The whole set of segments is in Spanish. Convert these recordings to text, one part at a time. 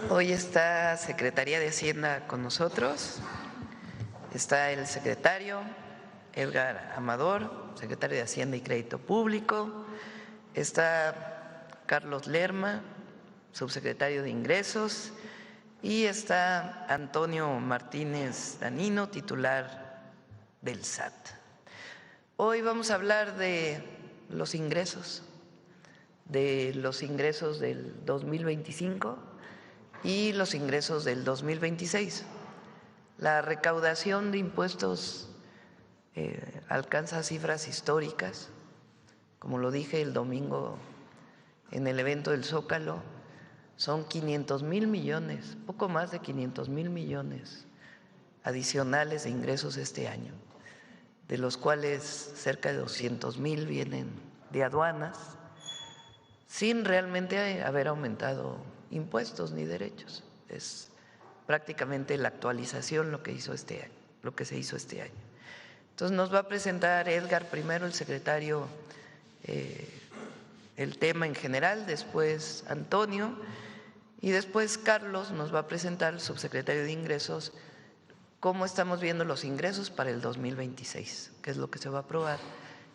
Hoy está Secretaría de Hacienda con nosotros. Está el secretario Edgar Amador, secretario de Hacienda y Crédito Público. Está Carlos Lerma, subsecretario de Ingresos. Y está Antonio Martínez Danino, titular del SAT. Hoy vamos a hablar de los ingresos del 2025 y los ingresos del 2026. La recaudación de impuestos alcanza cifras históricas, como lo dije el domingo en el evento del Zócalo, son 500,000 millones, poco más de 500,000 millones adicionales de ingresos este año, de los cuales cerca de 200,000 vienen de aduanas, sin realmente haber aumentado impuestos ni derechos. Es prácticamente la actualización lo que hizo este año, lo que se hizo este año. Entonces nos va a presentar Edgar primero, el secretario, el tema en general, después Antonio y después Carlos nos va a presentar, el subsecretario de Ingresos, cómo estamos viendo los ingresos para el 2026, que es lo que se va a aprobar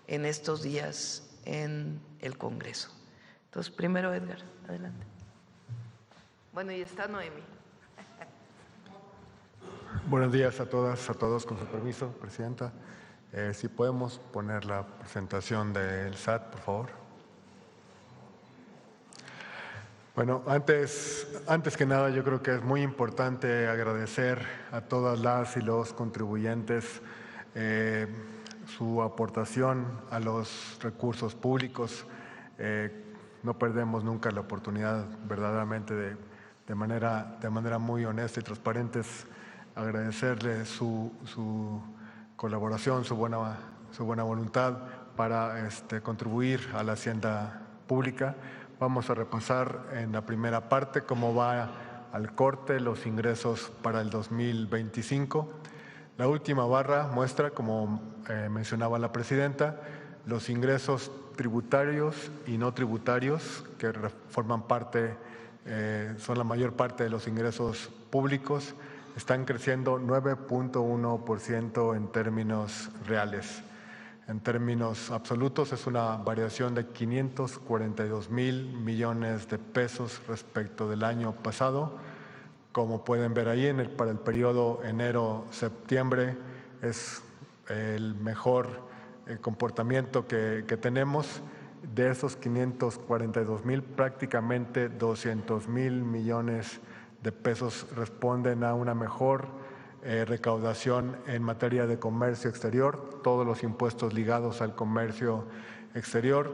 en estos días en el Congreso. Entonces, primero Edgar, adelante. Bueno, y está Noemi. Buenos días a todas, a todos, con su permiso, Presidenta. Si podemos poner la presentación del SAT, por favor. Bueno, antes que nada, yo creo que es muy importante agradecer a todas las y los contribuyentes su aportación a los recursos públicos. No perdemos nunca la oportunidad, verdaderamente, de manera muy honesta y transparente, agradecerle su colaboración, su buena voluntad para contribuir a la hacienda pública. Vamos a repasar en la primera parte cómo va al corte los ingresos para el 2025. La última barra muestra, como mencionaba la Presidenta, los ingresos tributarios y no tributarios que forman parte, son la mayor parte de los ingresos públicos, están creciendo 9.1% en términos reales. En términos absolutos es una variación de 542,000 millones de pesos respecto del año pasado. Como pueden ver ahí, para el periodo enero-septiembre es el mejor comportamiento que tenemos. De esos 542,000, prácticamente 200,000 millones de pesos responden a una mejor recaudación en materia de comercio exterior, todos los impuestos ligados al comercio exterior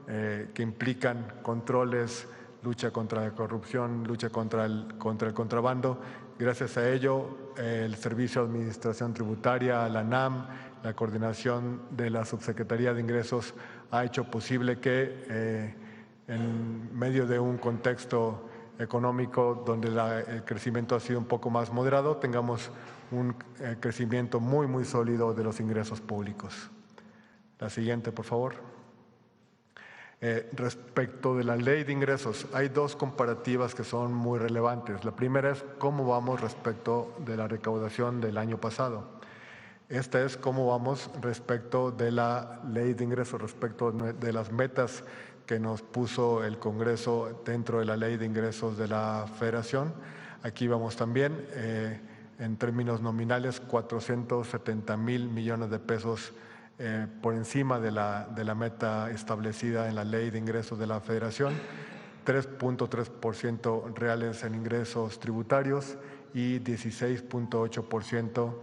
que implican controles, lucha contra la corrupción, lucha contra el contrabando. Gracias a ello, el Servicio de Administración Tributaria, la NAM, la coordinación de la Subsecretaría de Ingresos ha hecho posible que en medio de un contexto económico donde el crecimiento ha sido un poco más moderado, tengamos un crecimiento muy sólido de los ingresos públicos. La siguiente, por favor. Respecto de la ley de ingresos, hay dos comparativas que son muy relevantes. La primera es cómo vamos respecto de la recaudación del año pasado. Esta es cómo vamos respecto de la ley de ingresos, respecto de las metas que nos puso el Congreso dentro de la ley de ingresos de la Federación. Aquí vamos también, en términos nominales, 470,000 millones de pesos por encima de la meta establecida en la ley de ingresos de la Federación, 3.3% reales en ingresos tributarios y 16.8%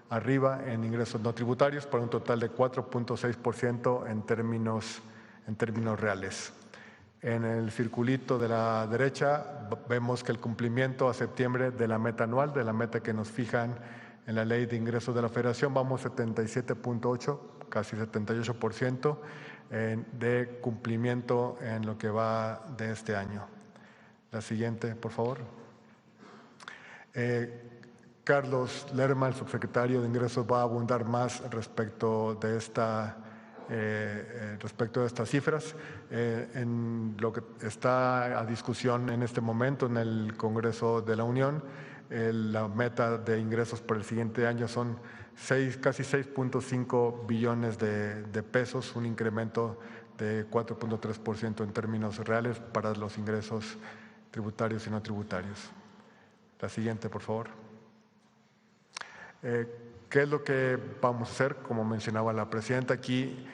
arriba en ingresos no tributarios, para un total de 4.6% en términos reales. En el circulito de la derecha vemos que el cumplimiento a septiembre de la meta anual, de la meta que nos fijan en la ley de ingresos de la Federación, vamos 77.8%, casi 78% de cumplimiento en lo que va de este año. La siguiente, por favor. Carlos Lerma, el subsecretario de Ingresos, va a abundar más respecto de esta respecto a estas cifras. En lo que está a discusión en este momento en el Congreso de la Unión, la meta de ingresos para el siguiente año son casi 6.5 billones de pesos, un incremento de 4.3% en términos reales para los ingresos tributarios y no tributarios. La siguiente, por favor. ¿Qué es lo que vamos a hacer? Como mencionaba la presidenta, aquí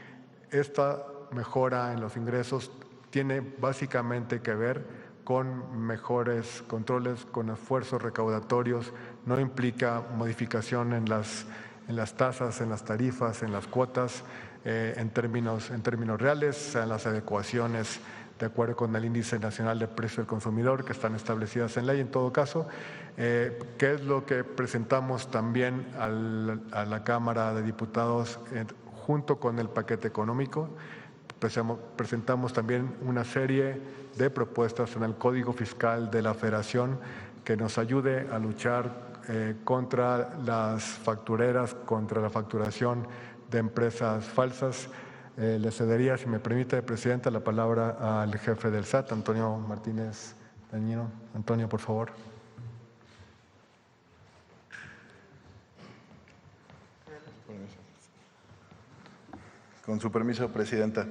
esta mejora en los ingresos tiene básicamente que ver con mejores controles, con esfuerzos recaudatorios, no implica modificación en las tasas, en las tarifas, en las cuotas, en términos reales, sean las adecuaciones de acuerdo con el Índice Nacional de Precio del Consumidor que están establecidas en ley en todo caso. ¿Qué es lo que presentamos también a la Cámara de Diputados junto con el paquete económico? Presentamos también una serie de propuestas en el Código Fiscal de la Federación que nos ayude a luchar contra las factureras, contra la facturación de empresas falsas. Le cedería, si me permite, Presidenta, la palabra al jefe del SAT, Antonio Martínez Dañino. Antonio, por favor. Con su permiso, Presidenta.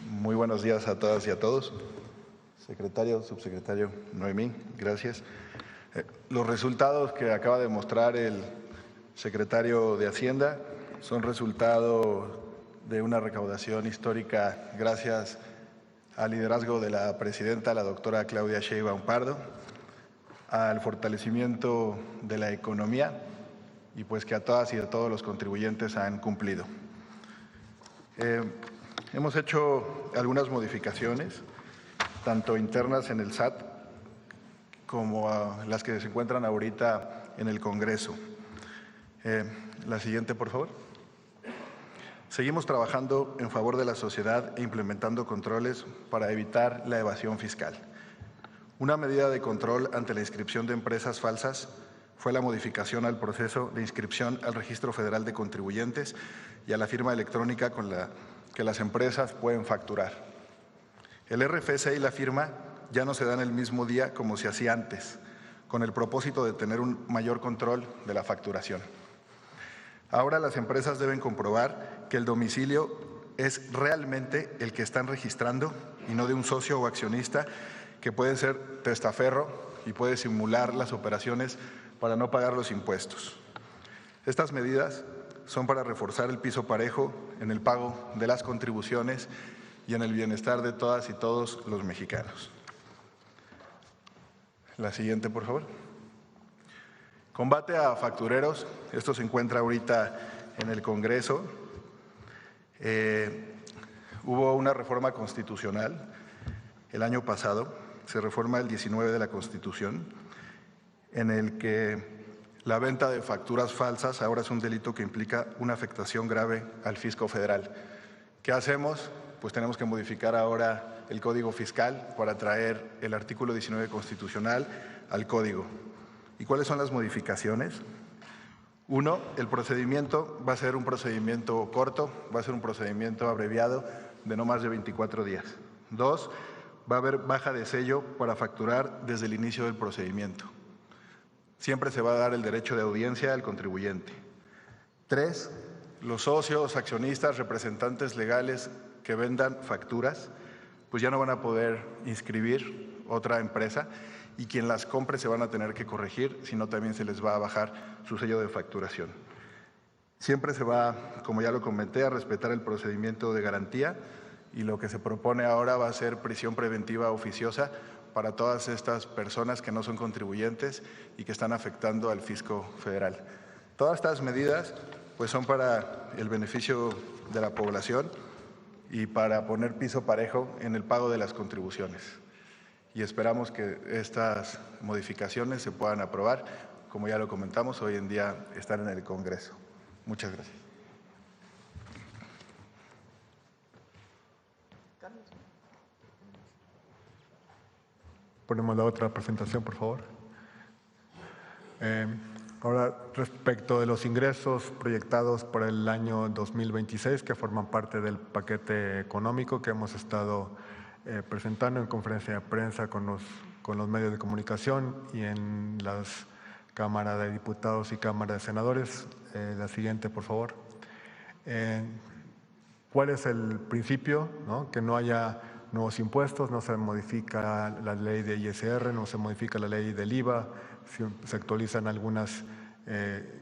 Muy buenos días a todas y a todos. Secretario, subsecretario Noemí, gracias. Los resultados que acaba de mostrar el secretario de Hacienda son resultado de una recaudación histórica gracias al liderazgo de la presidenta, la doctora Claudia Sheinbaum Pardo, al fortalecimiento de la economía y pues que a todas y a todos los contribuyentes han cumplido. Hemos hecho algunas modificaciones, tanto internas en el SAT como las que se encuentran ahorita en el Congreso. La siguiente, por favor. Seguimos trabajando en favor de la sociedad e implementando controles para evitar la evasión fiscal. Una medida de control ante la inscripción de empresas falsas fue la modificación al proceso de inscripción al Registro Federal de Contribuyentes y a la firma electrónica con la que las empresas pueden facturar. El RFC y la firma ya no se dan el mismo día como se hacía antes, con el propósito de tener un mayor control de la facturación. Ahora las empresas deben comprobar que el domicilio es realmente el que están registrando y no de un socio o accionista que puede ser testaferro y puede simular las operaciones para no pagar los impuestos. Estas medidas son para reforzar el piso parejo en el pago de las contribuciones y en el bienestar de todas y todos los mexicanos. La siguiente, por favor. Combate a factureros. Esto se encuentra ahorita en el Congreso. Hubo una reforma constitucional el año pasado, se reforma el 19 de la Constitución, en el que la venta de facturas falsas ahora es un delito que implica una afectación grave al fisco federal. ¿Qué hacemos? Pues tenemos que modificar ahora el Código Fiscal para traer el artículo 19 constitucional al Código. ¿Y cuáles son las modificaciones? Uno, el procedimiento va a ser un procedimiento corto, va a ser un procedimiento abreviado de no más de 24 días. Dos, va a haber baja de sello para facturar desde el inicio del procedimiento. Siempre se va a dar el derecho de audiencia al contribuyente. Tres, los socios, accionistas, representantes legales que vendan facturas, pues ya no van a poder inscribir otra empresa y quien las compre se van a tener que corregir, sino también se les va a bajar su sello de facturación. Siempre se va, como ya lo comenté, a respetar el procedimiento de garantía y lo que se propone ahora va a ser prisión preventiva oficiosa para todas estas personas que no son contribuyentes y que están afectando al fisco federal. Todas estas medidas pues son para el beneficio de la población y para poner piso parejo en el pago de las contribuciones. Y esperamos que estas modificaciones se puedan aprobar. Como ya lo comentamos, hoy en día están en el Congreso. Muchas gracias. Ponemos la otra presentación, por favor. Ahora, respecto de los ingresos proyectados para el año 2026, que forman parte del paquete económico que hemos estado presentando en conferencia de prensa con los medios de comunicación y en las Cámara de Diputados y Cámara de Senadores. La siguiente, por favor. ¿Cuál es el principio? ¿No? Que no haya nuevos impuestos, no se modifica la ley de ISR, no se modifica la ley del IVA, se actualizan algunas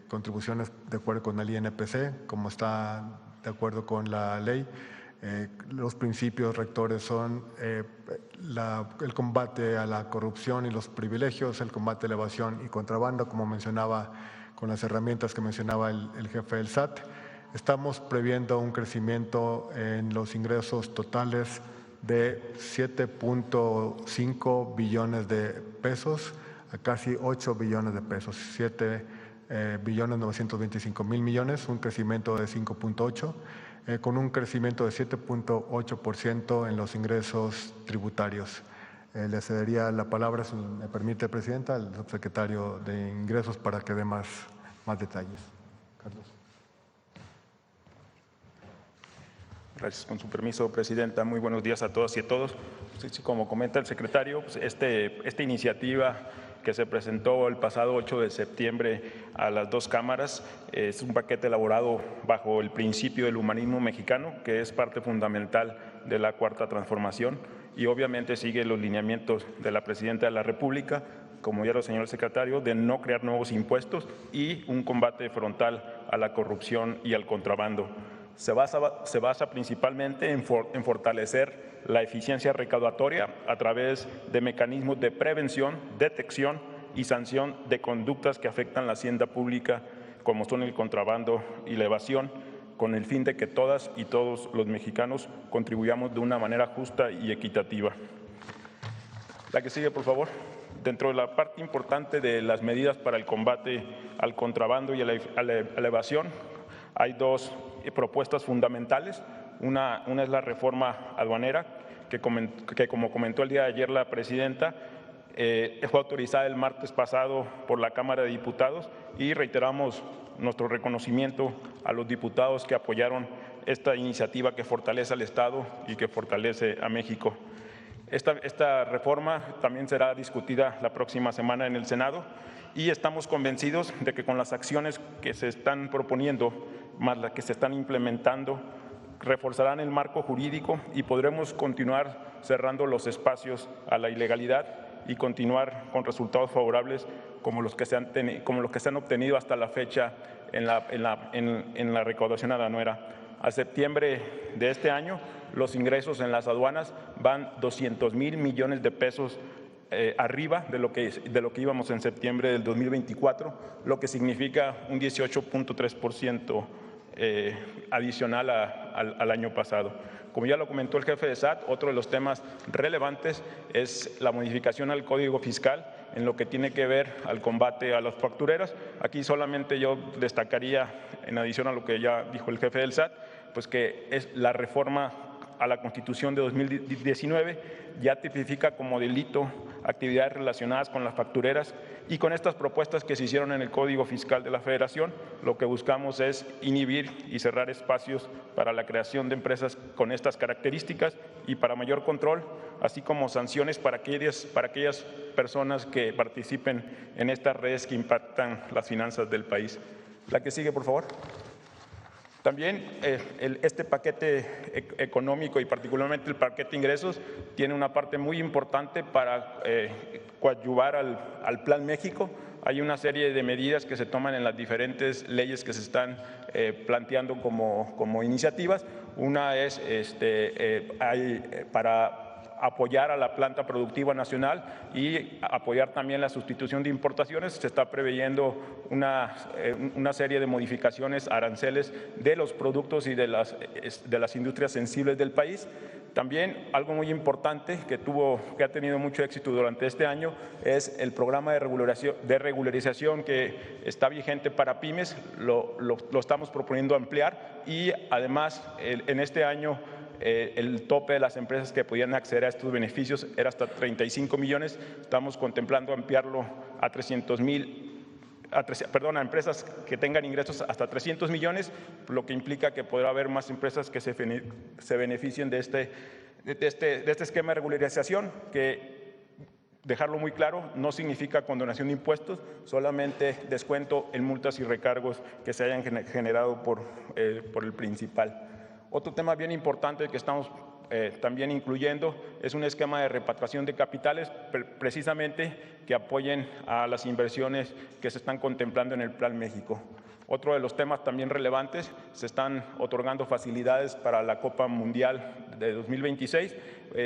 contribuciones de acuerdo con el INPC, como está de acuerdo con la ley. Los principios rectores son el combate a la corrupción y los privilegios, el combate a la evasión y contrabando, como mencionaba, con las herramientas que mencionaba el jefe del SAT. Estamos previendo un crecimiento en los ingresos totales de 7.5 billones de pesos a casi 8 billones de pesos, 7.925.000.000.000, un crecimiento de 5.8%. Con un crecimiento de 7.8% en los ingresos tributarios. Le cedería la palabra, si me permite, Presidenta, al subsecretario de Ingresos para que dé más detalles. Carlos. Gracias. Con su permiso, Presidenta. Muy buenos días a todas y a todos. Como comenta el secretario, pues esta iniciativa que se presentó el pasado 8 de septiembre a las dos cámaras es un paquete elaborado bajo el principio del humanismo mexicano, que es parte fundamental de la Cuarta Transformación, y obviamente sigue los lineamientos de la Presidenta de la República, como ya lo señaló el secretario, de no crear nuevos impuestos y un combate frontal a la corrupción y al contrabando. Se basa principalmente en fortalecer la eficiencia recaudatoria a través de mecanismos de prevención, detección y sanción de conductas que afectan la hacienda pública, como son el contrabando y la evasión, con el fin de que todas y todos los mexicanos contribuyamos de una manera justa y equitativa. La que sigue, por favor. Dentro de la parte importante de las medidas para el combate al contrabando y a la evasión, hay dos propuestas fundamentales. Una es la reforma aduanera, que como comentó el día de ayer la Presidenta, fue autorizada el martes pasado por la Cámara de Diputados, y reiteramos nuestro reconocimiento a los diputados que apoyaron esta iniciativa que fortalece al Estado y que fortalece a México. Esta reforma también será discutida la próxima semana en el Senado, y estamos convencidos de que con las acciones que se están proponiendo, más las que se están implementando, reforzarán el marco jurídico y podremos continuar cerrando los espacios a la ilegalidad y continuar con resultados favorables como los que se han obtenido hasta la fecha en la recaudación aduanera. A septiembre de este año, los ingresos en las aduanas van 200,000 millones de pesos arriba de lo que íbamos en septiembre del 2024, lo que significa un 18.3% adicional al año pasado. Como ya lo comentó el jefe de SAT, otro de los temas relevantes es la modificación al Código Fiscal en lo que tiene que ver al combate a las factureras. Aquí solamente yo destacaría, en adición a lo que ya dijo el jefe del SAT, pues que es la reforma a la Constitución de 2019, ya tipifica como delito actividades relacionadas con las factureras, y con estas propuestas que se hicieron en el Código Fiscal de la Federación, lo que buscamos es inhibir y cerrar espacios para la creación de empresas con estas características y para mayor control, así como sanciones para aquellas personas que participen en estas redes que impactan las finanzas del país. La que sigue, por favor. También este paquete económico y particularmente el paquete de ingresos tiene una parte muy importante para coadyuvar al Plan México. Hay una serie de medidas que se toman en las diferentes leyes que se están planteando como iniciativas. Una es para apoyar a la planta productiva nacional y apoyar también la sustitución de importaciones. Se está preveyendo una serie de modificaciones aranceles de los productos y de las industrias sensibles del país. También algo muy importante que ha tenido mucho éxito durante este año es el programa de regularización que está vigente para pymes. Lo estamos proponiendo ampliar, y además en este año el tope de las empresas que podían acceder a estos beneficios era hasta 35 millones. Estamos contemplando ampliarlo a 300,000 a empresas que tengan ingresos hasta 300 millones, lo que implica que podrá haber más empresas que se beneficien de este esquema de regularización, que, dejarlo muy claro, no significa condonación de impuestos, solamente descuento en multas y recargos que se hayan generado por el principal. Otro tema bien importante que estamos también incluyendo es un esquema de repatriación de capitales, precisamente que apoyen a las inversiones que se están contemplando en el Plan México. Otro de los temas también relevantes, se están otorgando facilidades para la Copa Mundial de 2026,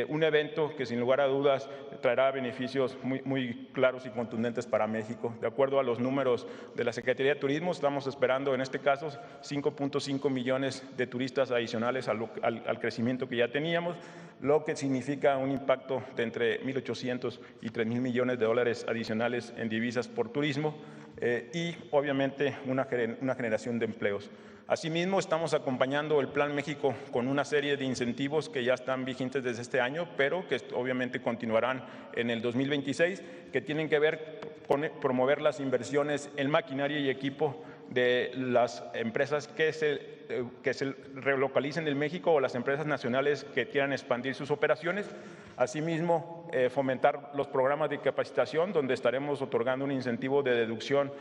un evento que sin lugar a dudas traerá beneficios muy claros y contundentes para México. De acuerdo a los números de la Secretaría de Turismo, estamos esperando en este caso 5.5 millones de turistas adicionales al crecimiento que ya teníamos, lo que significa un impacto de entre 1.800 y 3.000 millones de dólares adicionales en divisas por turismo. Y obviamente una generación de empleos. Asimismo, estamos acompañando el Plan México con una serie de incentivos que ya están vigentes desde este año, pero que obviamente continuarán en el 2026, que tienen que ver con promover las inversiones en maquinaria y equipo de las empresas que se relocalicen en México o las empresas nacionales que quieran expandir sus operaciones. Asimismo, fomentar los programas de capacitación, donde estaremos otorgando un incentivo de deducción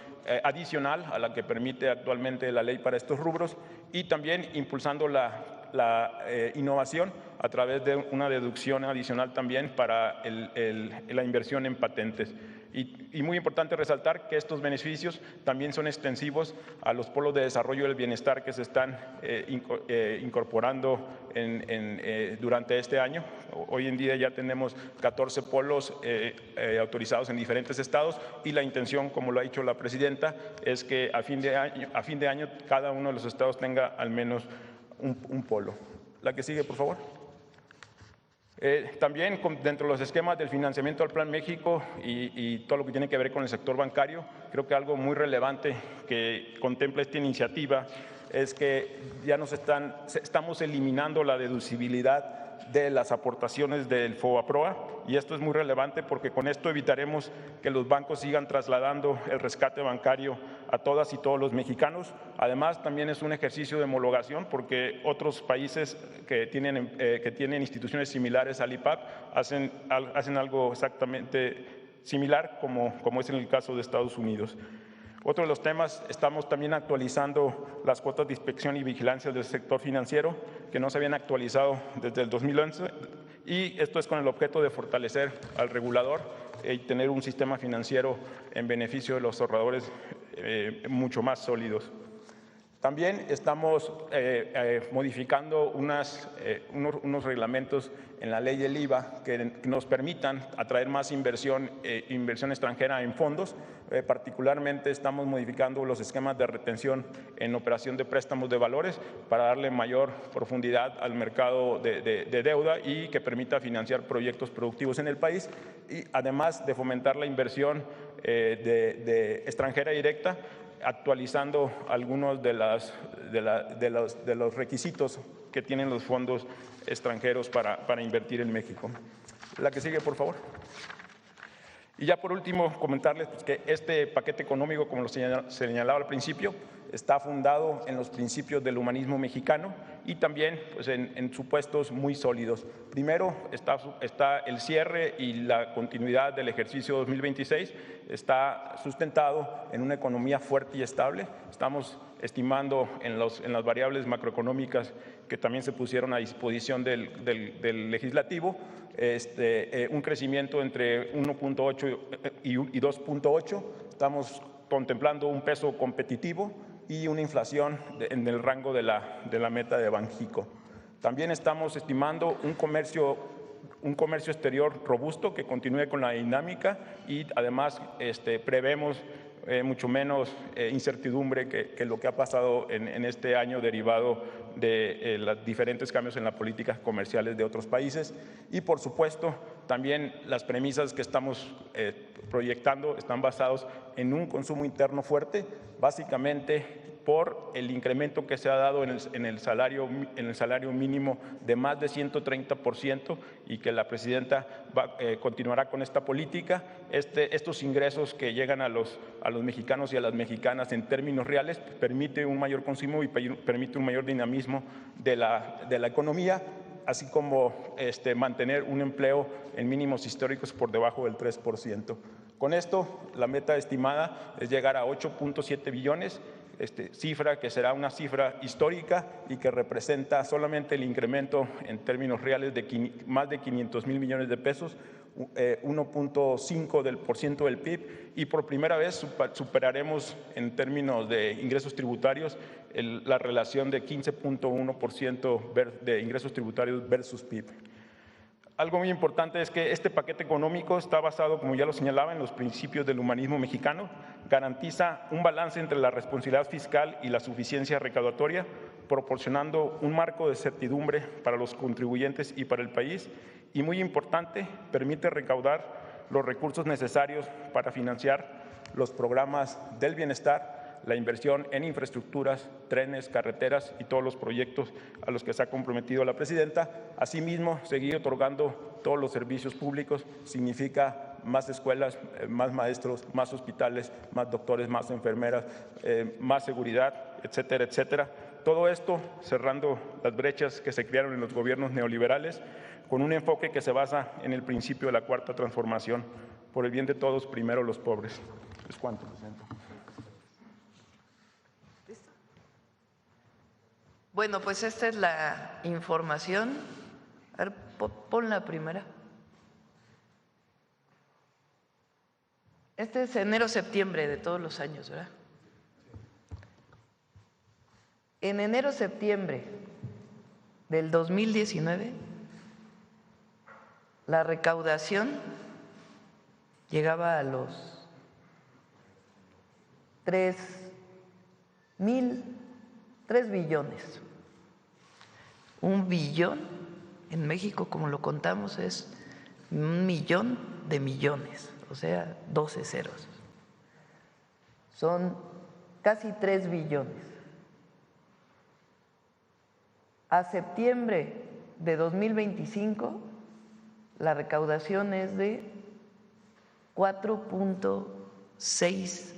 adicional a la que permite actualmente la ley para estos rubros, y también impulsando la innovación a través de una deducción adicional también para la inversión en patentes. Y muy importante resaltar que estos beneficios también son extensivos a los polos de desarrollo del bienestar que se están incorporando durante este año. Hoy en día ya tenemos 14 polos autorizados en diferentes estados, y la intención, como lo ha dicho la presidenta, es que a fin de año cada uno de los estados tenga al menos un polo. La que sigue, por favor. También dentro de los esquemas del financiamiento al Plan México y todo lo que tiene que ver con el sector bancario, creo que algo muy relevante que contempla esta iniciativa es que ya estamos eliminando la deducibilidad de las aportaciones del FOBAPROA, y esto es muy relevante porque con esto evitaremos que los bancos sigan trasladando el rescate bancario a todas y todos los mexicanos. Además, también es un ejercicio de homologación porque otros países que tienen instituciones similares al IPAP hacen algo exactamente similar, como es en el caso de Estados Unidos. Otro de los temas, estamos también actualizando las cuotas de inspección y vigilancia del sector financiero, que no se habían actualizado desde el 2011, y esto es con el objeto de fortalecer al regulador y tener un sistema financiero en beneficio de los ahorradores mucho más sólidos. También estamos modificando unos reglamentos en la ley del IVA que nos permitan atraer más inversión extranjera en fondos. Particularmente estamos modificando los esquemas de retención en operación de préstamos de valores para darle mayor profundidad al mercado de deuda y que permita financiar proyectos productivos en el país, y además de fomentar la inversión de extranjera directa, actualizando algunos de los requisitos que tienen los fondos extranjeros para invertir en México. La que sigue, por favor. Y ya por último, comentarles que este paquete económico, como lo señalaba al principio, está fundado en los principios del humanismo mexicano y también pues, en supuestos muy sólidos. Primero está el cierre y la continuidad del ejercicio 2026, está sustentado en una economía fuerte y estable. Estamos estimando en las variables macroeconómicas que también se pusieron a disposición del legislativo, un crecimiento entre 1.8 y 2.8. Estamos contemplando un peso competitivo y una inflación en el rango de la meta de Banjico. También estamos estimando un comercio exterior robusto que continúe con la dinámica, y además prevemos mucho menos incertidumbre que lo que ha pasado en este año derivado de los diferentes cambios en las políticas comerciales de otros países. Y por supuesto, también las premisas que estamos proyectando están basados en un consumo interno fuerte, básicamente por el incremento que se ha dado en el salario mínimo de más de 130% y que la presidenta continuará con esta política. Estos ingresos que llegan a los mexicanos y a las mexicanas en términos reales permite un mayor consumo y permite un mayor dinamismo de la economía, así como mantener un empleo en mínimos históricos por debajo del 3%. Con esto, la meta estimada es llegar a 8.7 billones, cifra que será una cifra histórica y que representa solamente el incremento en términos reales de más de 500,000 millones de pesos, 1.5% del PIB, y por primera vez superaremos en términos de ingresos tributarios la relación de 15.1% de ingresos tributarios versus PIB. Algo muy importante es que este paquete económico está basado, como ya lo señalaba, en los principios del humanismo mexicano, garantiza un balance entre la responsabilidad fiscal y la suficiencia recaudatoria, proporcionando un marco de certidumbre para los contribuyentes y para el país, y muy importante, permite recaudar los recursos necesarios para financiar los programas del bienestar, la inversión en infraestructuras, trenes, carreteras y todos los proyectos a los que se ha comprometido la presidenta. Asimismo, seguir otorgando todos los servicios públicos significa más escuelas, más maestros, más hospitales, más doctores, más enfermeras, más seguridad, etcétera, etcétera. Todo esto cerrando las brechas que se crearon en los gobiernos neoliberales con un enfoque que se basa en el principio de la cuarta transformación. Por el bien de todos, primero los pobres. ¿Es cuánto, presidente? Bueno, pues esta es la información. A ver, pon la primera. Este es enero-septiembre de todos los años, ¿verdad? En enero-septiembre del 2019, la recaudación llegaba a los 3 billones. 1 billón en México, como lo contamos, es 1.000.000 de millones, o sea, 12 ceros. Son casi 3 billones. A septiembre de 2025, la recaudación es de 4.6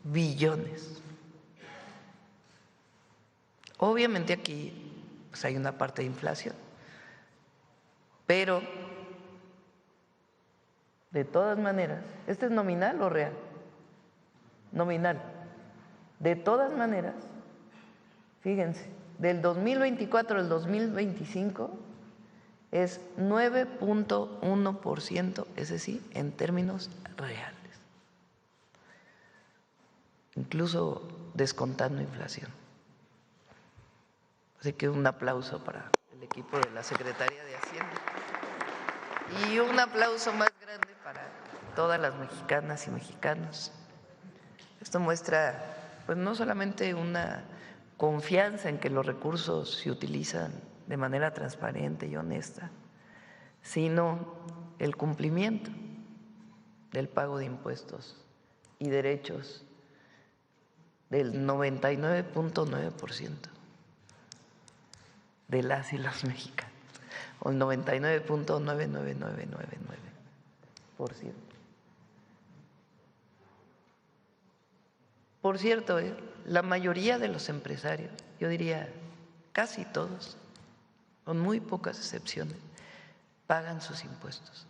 billones. Obviamente aquí pues hay una parte de inflación, pero de todas maneras, ¿este es nominal o real? Nominal. De todas maneras, fíjense, del 2024 al 2025 es 9.1%, es decir, en términos reales, incluso descontando inflación. Así que un aplauso para el equipo de la Secretaría de Hacienda y un aplauso más grande para todas las mexicanas y mexicanos. Esto muestra, pues, no solamente una confianza en que los recursos se utilizan de manera transparente y honesta, sino el cumplimiento del pago de impuestos y derechos del 99.9% de las y los mexicanos, o el 99.99999%. Por cierto, la mayoría de los empresarios, yo diría casi todos, con muy pocas excepciones, pagan sus impuestos.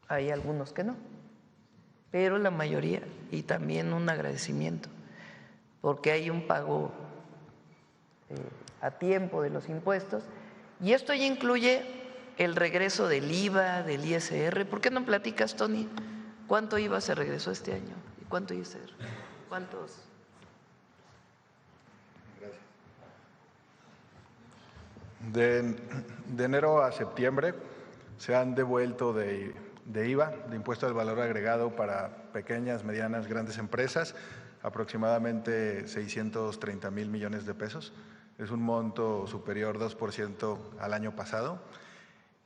Hay algunos que no, pero la mayoría, y también un agradecimiento, porque hay un pago a tiempo de los impuestos, y esto ya incluye el regreso del IVA, del ISR. ¿Por qué no platicas, Tony, cuánto IVA se regresó este año y cuánto ISR? ¿Cuántos? De enero a septiembre se han devuelto de IVA, de impuesto al valor agregado para pequeñas, medianas, grandes empresas, aproximadamente 630,000 millones de pesos. Es un monto superior 2% al año pasado.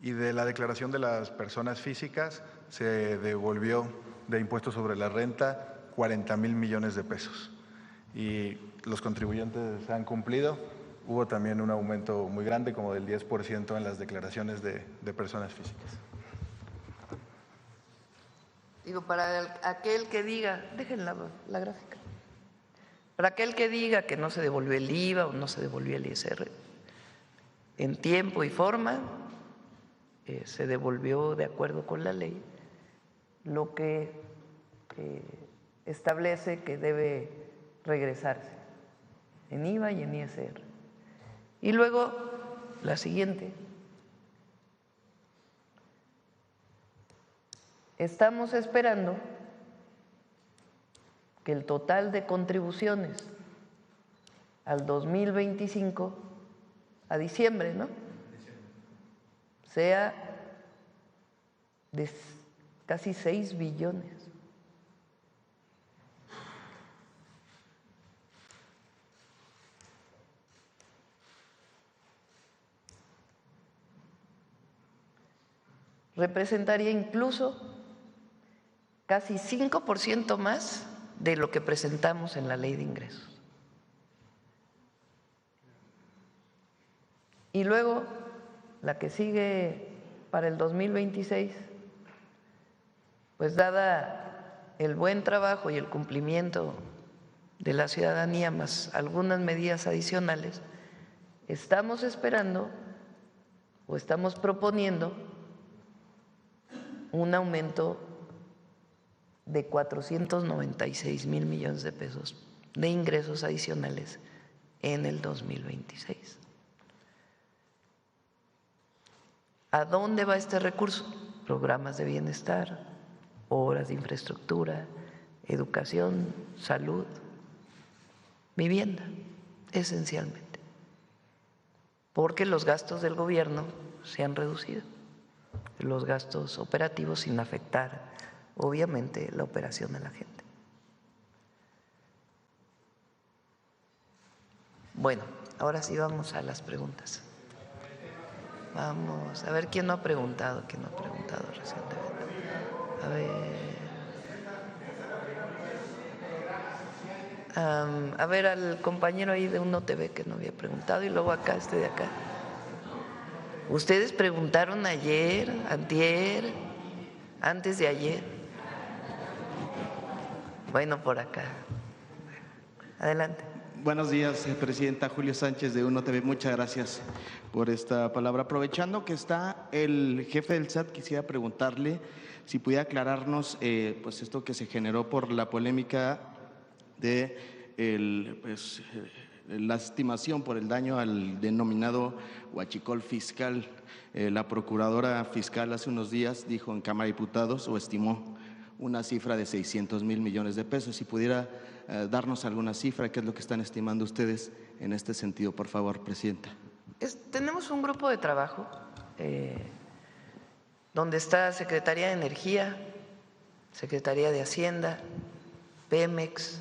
Y de la declaración de las personas físicas se devolvió de impuestos sobre la renta, 40,000 millones de pesos. Y los contribuyentes han cumplido. Hubo también un aumento muy grande, como del 10% en las declaraciones de personas físicas. Digo, para aquel que diga, dejen la gráfica, para aquel que diga que no se devolvió el IVA o no se devolvió el ISR, en tiempo y forma se devolvió de acuerdo con la ley lo que establece que debe regresarse en IVA y en ISR. Y luego, la siguiente. Estamos esperando que el total de contribuciones al 2025, a diciembre, ¿no?, sea de casi 6 billones. Representaría incluso casi 5% más de lo que presentamos en la Ley de Ingresos. Y luego, la que sigue para el 2026, pues dada el buen trabajo y el cumplimiento de la ciudadanía, más algunas medidas adicionales, estamos esperando o estamos proponiendo un aumento de 496,000 millones de pesos de ingresos adicionales en el 2026. ¿A dónde va este recurso? Programas de bienestar, obras de infraestructura, educación, salud, vivienda, esencialmente, porque los gastos del gobierno se han reducido, los gastos operativos, sin afectar, obviamente, la operación de la gente. Bueno, ahora sí vamos a las preguntas. Vamos a ver quién no ha preguntado, recientemente. A ver al compañero ahí de Uno TV que no había preguntado, y luego acá, este de acá. Ustedes preguntaron ayer, antier, antes de ayer. Bueno, por acá. Adelante. Buenos días, Presidenta. Julio Sánchez de Uno TV. Muchas gracias por esta palabra. Aprovechando que está el jefe del SAT, quisiera preguntarle si pudiera aclararnos pues esto que se generó por la polémica de la estimación por el daño al denominado huachicol fiscal. La procuradora fiscal hace unos días dijo en Cámara de Diputados o estimó una cifra de 600,000 millones de pesos. Si pudiera darnos alguna cifra, ¿qué es lo que están estimando ustedes en este sentido, por favor, Presidenta? Tenemos un grupo de trabajo donde está Secretaría de Energía, Secretaría de Hacienda, Pemex,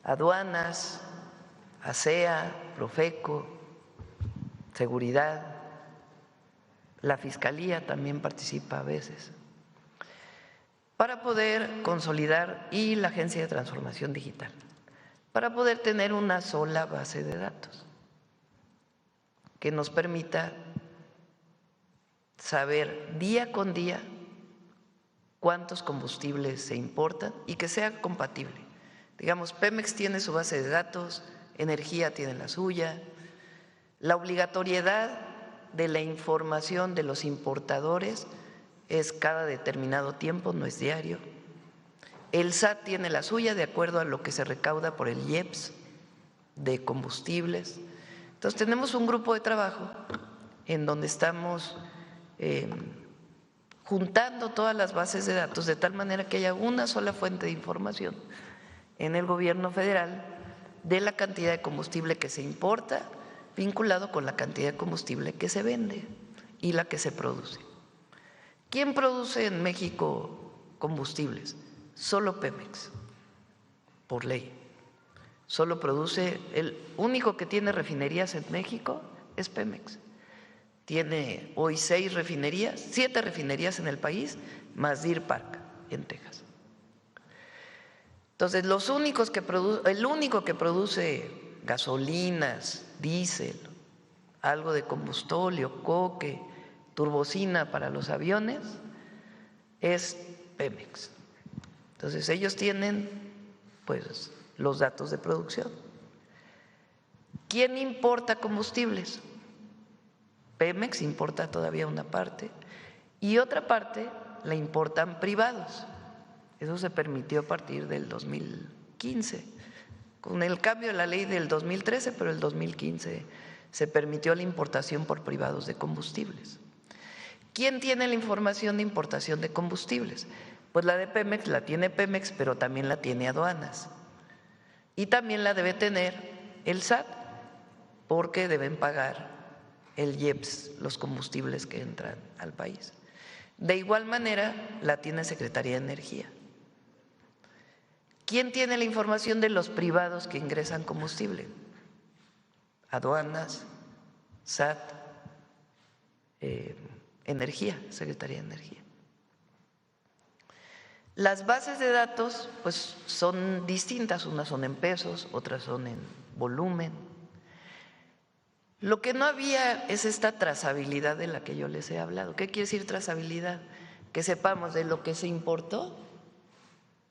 aduanas, ASEA, Profeco, Seguridad, la Fiscalía también participa a veces, para poder consolidar, y la Agencia de Transformación Digital, para poder tener una sola base de datos que nos permita saber día con día cuántos combustibles se importan y que sea compatible. Digamos, Pemex tiene su base de datos, Energía tiene la suya, la obligatoriedad de la información de los importadores es cada determinado tiempo, no es diario. El SAT tiene la suya de acuerdo a lo que se recauda por el IEPS de combustibles. Entonces tenemos un grupo de trabajo en donde estamos juntando todas las bases de datos de tal manera que haya una sola fuente de información en el gobierno federal de la cantidad de combustible que se importa vinculado con la cantidad de combustible que se vende y la que se produce. ¿Quién produce en México combustibles? Solo Pemex, por ley. Solo produce, el único que tiene refinerías en México es Pemex. tiene hoy 7 refinerías en el país, más Deer Park en Texas. Entonces, el único que produce gasolinas, diésel, algo de combustóleo, coque, turbocina para los aviones, es Pemex. Entonces, ellos tienen pues los datos de producción. ¿Quién importa combustibles? Pemex importa todavía una parte y otra parte la importan privados. Eso se permitió a partir del 2015, con el cambio de la ley del 2013, pero el 2015 se permitió la importación por privados de combustibles. ¿Quién tiene la información de importación de combustibles? Pues la de Pemex la tiene Pemex, pero también la tiene Aduanas. Y también la debe tener el SAT, porque deben pagar el IEPS, los combustibles que entran al país. De igual manera, la tiene Secretaría de Energía. ¿Quién tiene la información de los privados que ingresan combustible? Aduanas, SAT, Energía, Secretaría de Energía. Las bases de datos pues son distintas, unas son en pesos, otras son en volumen. Lo que no había es esta trazabilidad de la que yo les he hablado. ¿Qué quiere decir trazabilidad? Que sepamos de lo que se importó,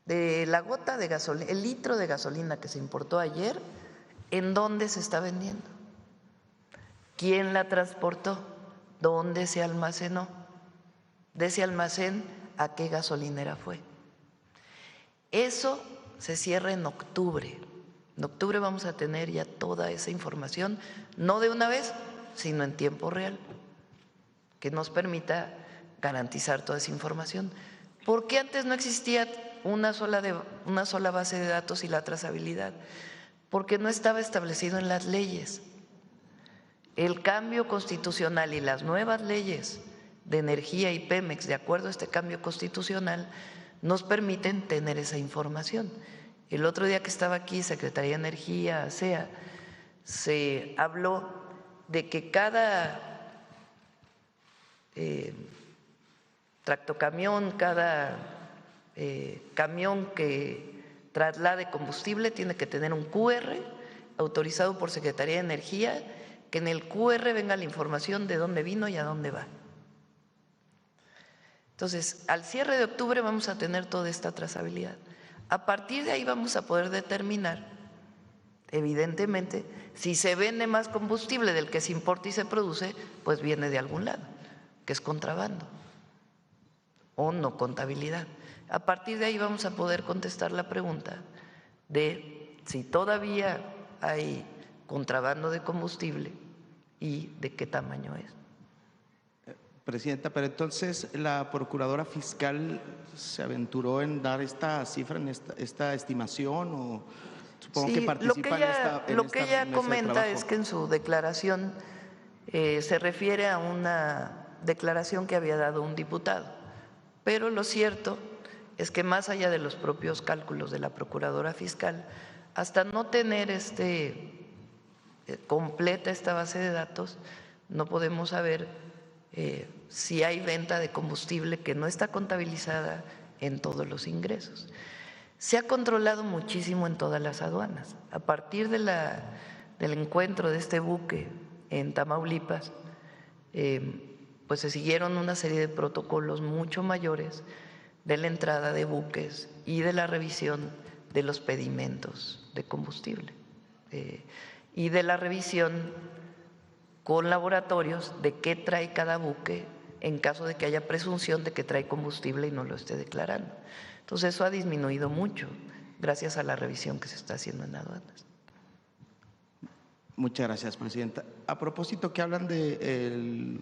de la gota de gasolina, el litro de gasolina que se importó ayer, en dónde se está vendiendo, quién la transportó, dónde se almacenó, de ese almacén a qué gasolinera fue. Eso se cierra en octubre. En octubre vamos a tener ya toda esa información, no de una vez, sino en tiempo real, que nos permita garantizar toda esa información. ¿Por qué antes no existía una sola base de datos y la trazabilidad? Porque no estaba establecido en las leyes. El cambio constitucional y las nuevas leyes de energía y Pemex, de acuerdo a este cambio constitucional, nos permiten tener esa información. El otro día que estaba aquí, Secretaría de Energía, SEA, se habló de que cada tractocamión, cada camión que traslade combustible tiene que tener un QR autorizado por Secretaría de Energía, que en el QR venga la información de dónde vino y a dónde va. Entonces, al cierre de octubre vamos a tener toda esta trazabilidad. A partir de ahí vamos a poder determinar, evidentemente, si se vende más combustible del que se importa y se produce, pues viene de algún lado, que es contrabando o no contabilidad. A partir de ahí vamos a poder contestar la pregunta de si todavía hay contrabando de combustible y de qué tamaño es. Presidenta, pero entonces la Procuradora Fiscal se aventuró en dar esta cifra, en esta estimación, o supongo sí, que participa lo que ella comenta es que en su declaración se refiere a una declaración que había dado un diputado, pero lo cierto es que más allá de los propios cálculos de la Procuradora Fiscal, hasta no tener completa esta base de datos, no podemos saber si hay venta de combustible que no está contabilizada en todos los ingresos. Se ha controlado muchísimo en todas las aduanas. A partir del encuentro de este buque en Tamaulipas, pues se siguieron una serie de protocolos mucho mayores de la entrada de buques y de la revisión de los pedimentos de combustible y de la revisión con laboratorios de qué trae cada buque en caso de que haya presunción de que trae combustible y no lo esté declarando. Entonces eso ha disminuido mucho gracias a la revisión que se está haciendo en aduanas. Muchas gracias, Presidenta. A propósito que hablan de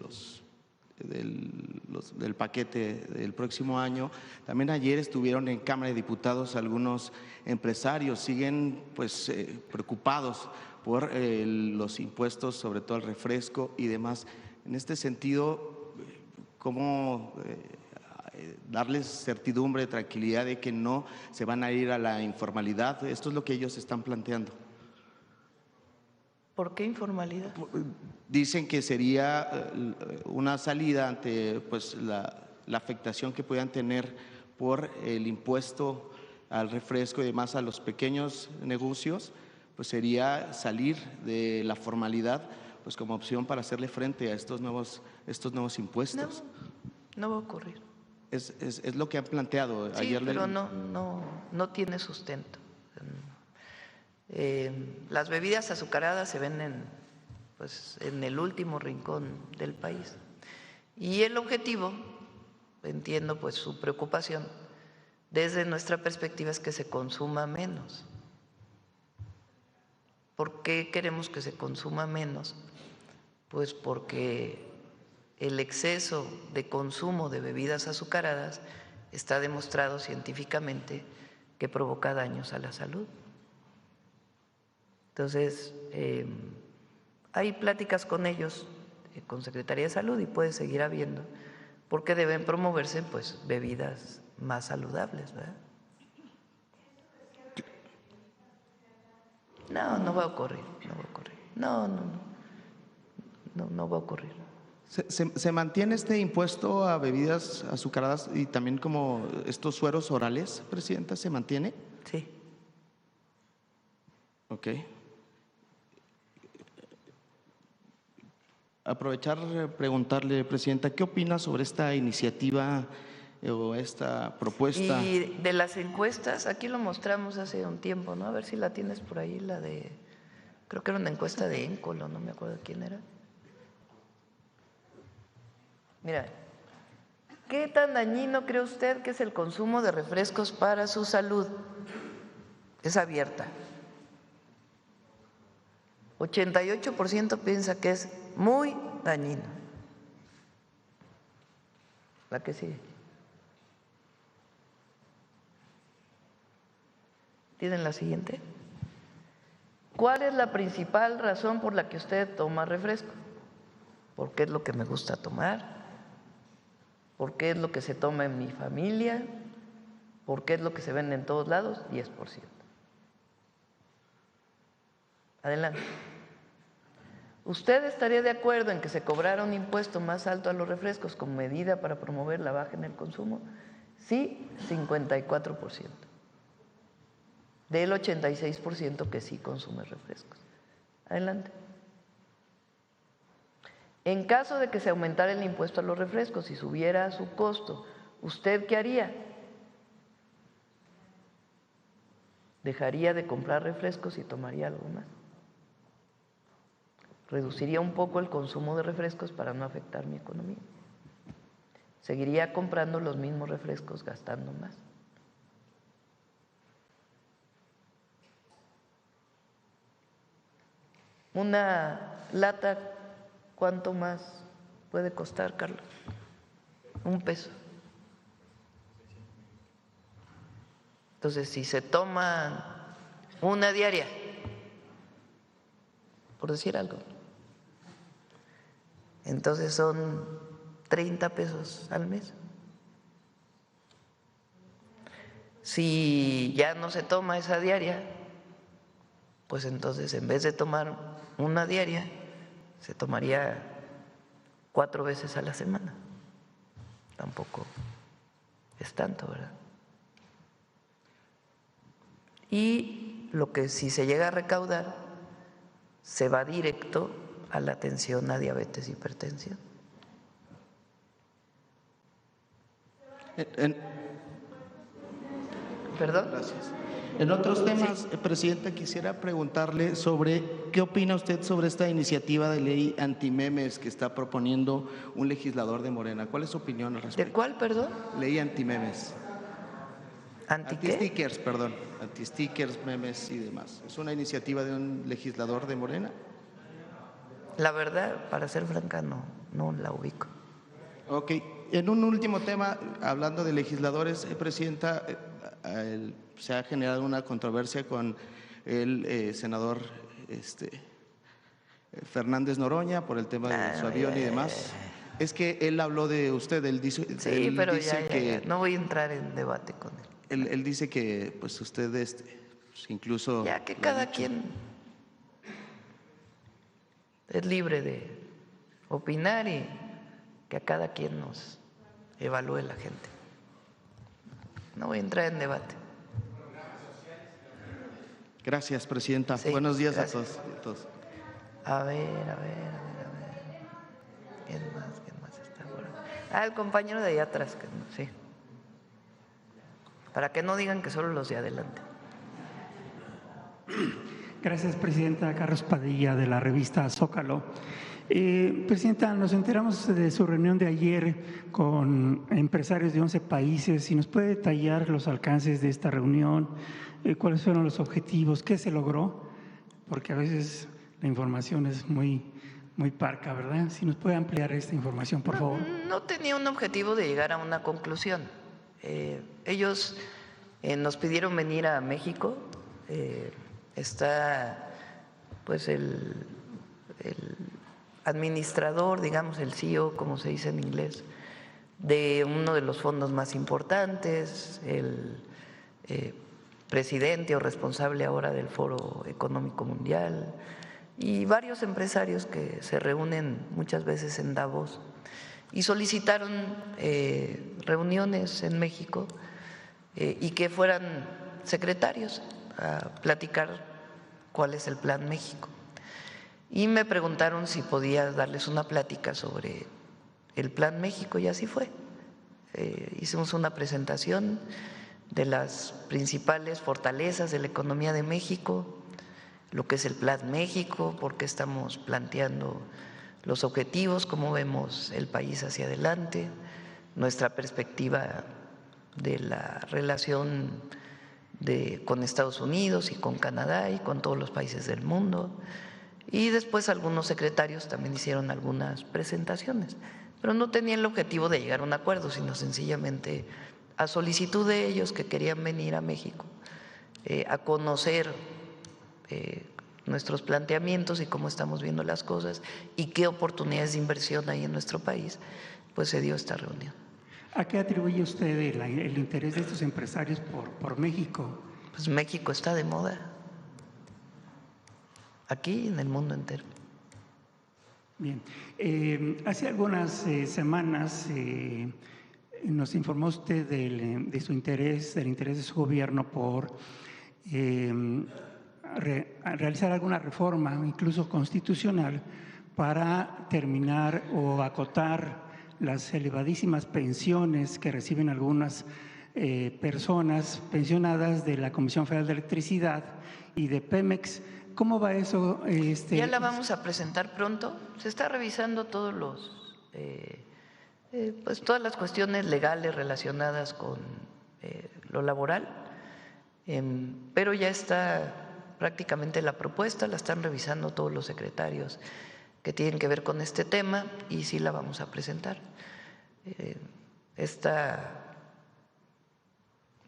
del paquete del próximo año, también ayer estuvieron en Cámara de Diputados algunos empresarios, siguen pues preocupados por los impuestos, sobre todo el refresco y demás. En este sentido, ¿cómo darles certidumbre, tranquilidad de que no se van a ir a la informalidad? Esto es lo que ellos están planteando. ¿Por qué informalidad? Dicen que sería una salida ante pues, la afectación que puedan tener por el impuesto al refresco y demás a los pequeños negocios, pues sería salir de la formalidad pues como opción para hacerle frente a estos nuevos impuestos. No va a ocurrir. Es lo que han planteado. Sí, Ayer pero no tiene sustento. Las bebidas azucaradas se venden pues, en el último rincón del país. Y el objetivo, entiendo pues su preocupación, desde nuestra perspectiva es que se consuma menos. ¿Por qué queremos que se consuma menos? Pues porque el exceso de consumo de bebidas azucaradas está demostrado científicamente que provoca daños a la salud. Entonces, hay pláticas con ellos, con Secretaría de Salud, y puede seguir habiendo, porque deben promoverse pues bebidas más saludables, ¿verdad? No va a ocurrir, no va a ocurrir. No va a ocurrir. ¿Se mantiene este impuesto a bebidas azucaradas y también como estos sueros orales, Presidenta? ¿Se mantiene? Sí. Ok. Aprovechar, preguntarle, Presidenta, ¿qué opina sobre esta iniciativa o esta propuesta? Y de las encuestas, aquí lo mostramos hace un tiempo, ¿no? A ver si la tienes por ahí, la de, creo que era una encuesta de Éncolo, no me acuerdo quién era. Mira, ¿qué tan dañino cree usted que es el consumo de refrescos para su salud? Es abierta. 88% piensa que es muy dañino. La que sigue. ¿Tienen la siguiente? ¿Cuál es la principal razón por la que usted toma refresco? Porque es lo que me gusta tomar, porque es lo que se toma en mi familia, porque es lo que se vende en todos lados, 10%. Adelante. ¿Usted estaría de acuerdo en que se cobrara un impuesto más alto a los refrescos como medida para promover la baja en el consumo? Sí, 54%. Del 86% que sí consume refrescos. Adelante. En caso de que se aumentara el impuesto a los refrescos y subiera su costo, ¿usted qué haría? ¿Dejaría de comprar refrescos y tomaría algo más? Reduciría un poco el consumo de refrescos para no afectar mi economía. Seguiría comprando los mismos refrescos, gastando más. Una lata, ¿cuánto más puede costar, Carlos? $1. Entonces, si se toma una diaria, por decir algo, entonces son 30 pesos al mes. Si ya no se toma esa diaria, pues entonces en vez de tomar una diaria, se tomaría 4 veces a la semana. Tampoco es tanto, ¿verdad? Y lo que si se llega a recaudar, se va directo a la atención a diabetes y hipertensión. ¿Perdón? Gracias. En otros temas, sí. Presidenta, quisiera preguntarle sobre qué opina usted sobre esta iniciativa de ley antimemes que está proponiendo un legislador de Morena. ¿Cuál es su opinión al respecto? ¿De cuál, perdón? Ley antimemes. ¿Anti-qué? Perdón. Anti-stickers, memes y demás. ¿Es una iniciativa de un legislador de Morena? La verdad, para ser franca, no la ubico. Ok. En un último tema, hablando de legisladores, Presidenta, se ha generado una controversia con el senador Fernández Noroña por el tema de su avión y demás. Es que él habló de usted, él dice, Sí, él pero dice ya, no voy a entrar en debate con él. Él dice que pues usted pues, incluso… Ya que cada quien… es libre de opinar y que a cada quien nos evalúe la gente. No voy a entrar en debate. Gracias, presidenta. Sí, Buenos días gracias. a todos. A ver. ¿Quién más está por ahí? El compañero de allá atrás, sí. Para que no digan que solo los de adelante. Gracias, presidenta. Carlos Padilla, de la revista Zócalo. Presidenta, nos enteramos de su reunión de ayer con empresarios de 11 países. Si nos puede detallar los alcances de esta reunión, cuáles fueron los objetivos, qué se logró, porque a veces la información es muy parca, ¿verdad? Si nos puede ampliar esta información, por favor. No tenía un objetivo de llegar a una conclusión. Ellos nos pidieron venir a México. Está pues el administrador, digamos el CEO, como se dice en inglés, de uno de los fondos más importantes, el presidente o responsable ahora del Foro Económico Mundial y varios empresarios que se reúnen muchas veces en Davos y solicitaron reuniones en México y que fueran secretarios a platicar cuál es el Plan México. Y me preguntaron si podía darles una plática sobre el Plan México y así fue. Hicimos una presentación de las principales fortalezas de la economía de México, lo que es el Plan México, por qué estamos planteando los objetivos, cómo vemos el país hacia adelante, nuestra perspectiva de la relación con Estados Unidos y con Canadá y con todos los países del mundo. Y después algunos secretarios también hicieron algunas presentaciones, pero no tenían el objetivo de llegar a un acuerdo, sino sencillamente a solicitud de ellos que querían venir a México a conocer nuestros planteamientos y cómo estamos viendo las cosas y qué oportunidades de inversión hay en nuestro país, pues se dio esta reunión. ¿A qué atribuye usted el interés de estos empresarios por México? Pues México está de moda, aquí y en el mundo entero. Bien, hace algunas semanas nos informó usted de su interés, del interés de su gobierno por realizar alguna reforma, incluso constitucional, para terminar o acotar las elevadísimas pensiones que reciben algunas personas pensionadas de la Comisión Federal de Electricidad y de Pemex. ¿Cómo va eso? Ya la vamos a presentar pronto. Se está revisando todas las cuestiones legales relacionadas con lo laboral, pero ya está prácticamente la propuesta, la están revisando todos los secretarios que tienen que ver con este tema y sí la vamos a presentar. Esta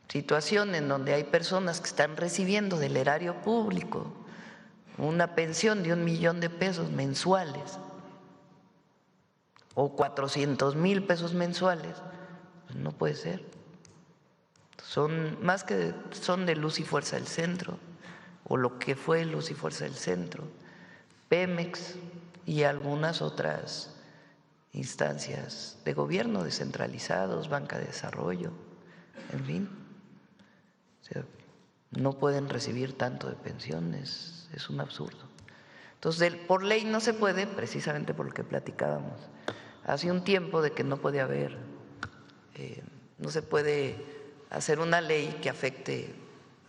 situación en donde hay personas que están recibiendo del erario público una pensión de $1,000,000 de pesos mensuales o 400,000 pesos mensuales, pues no puede ser. Son de Luz y Fuerza del Centro, o lo que fue Luz y Fuerza del Centro, Pemex y algunas otras instancias de gobierno descentralizados, banca de desarrollo, en fin. O sea, no pueden recibir tanto de pensiones, es un absurdo. Entonces, por ley no se puede, precisamente por lo que platicábamos hace un tiempo, de que no puede haber, no se puede hacer una ley que afecte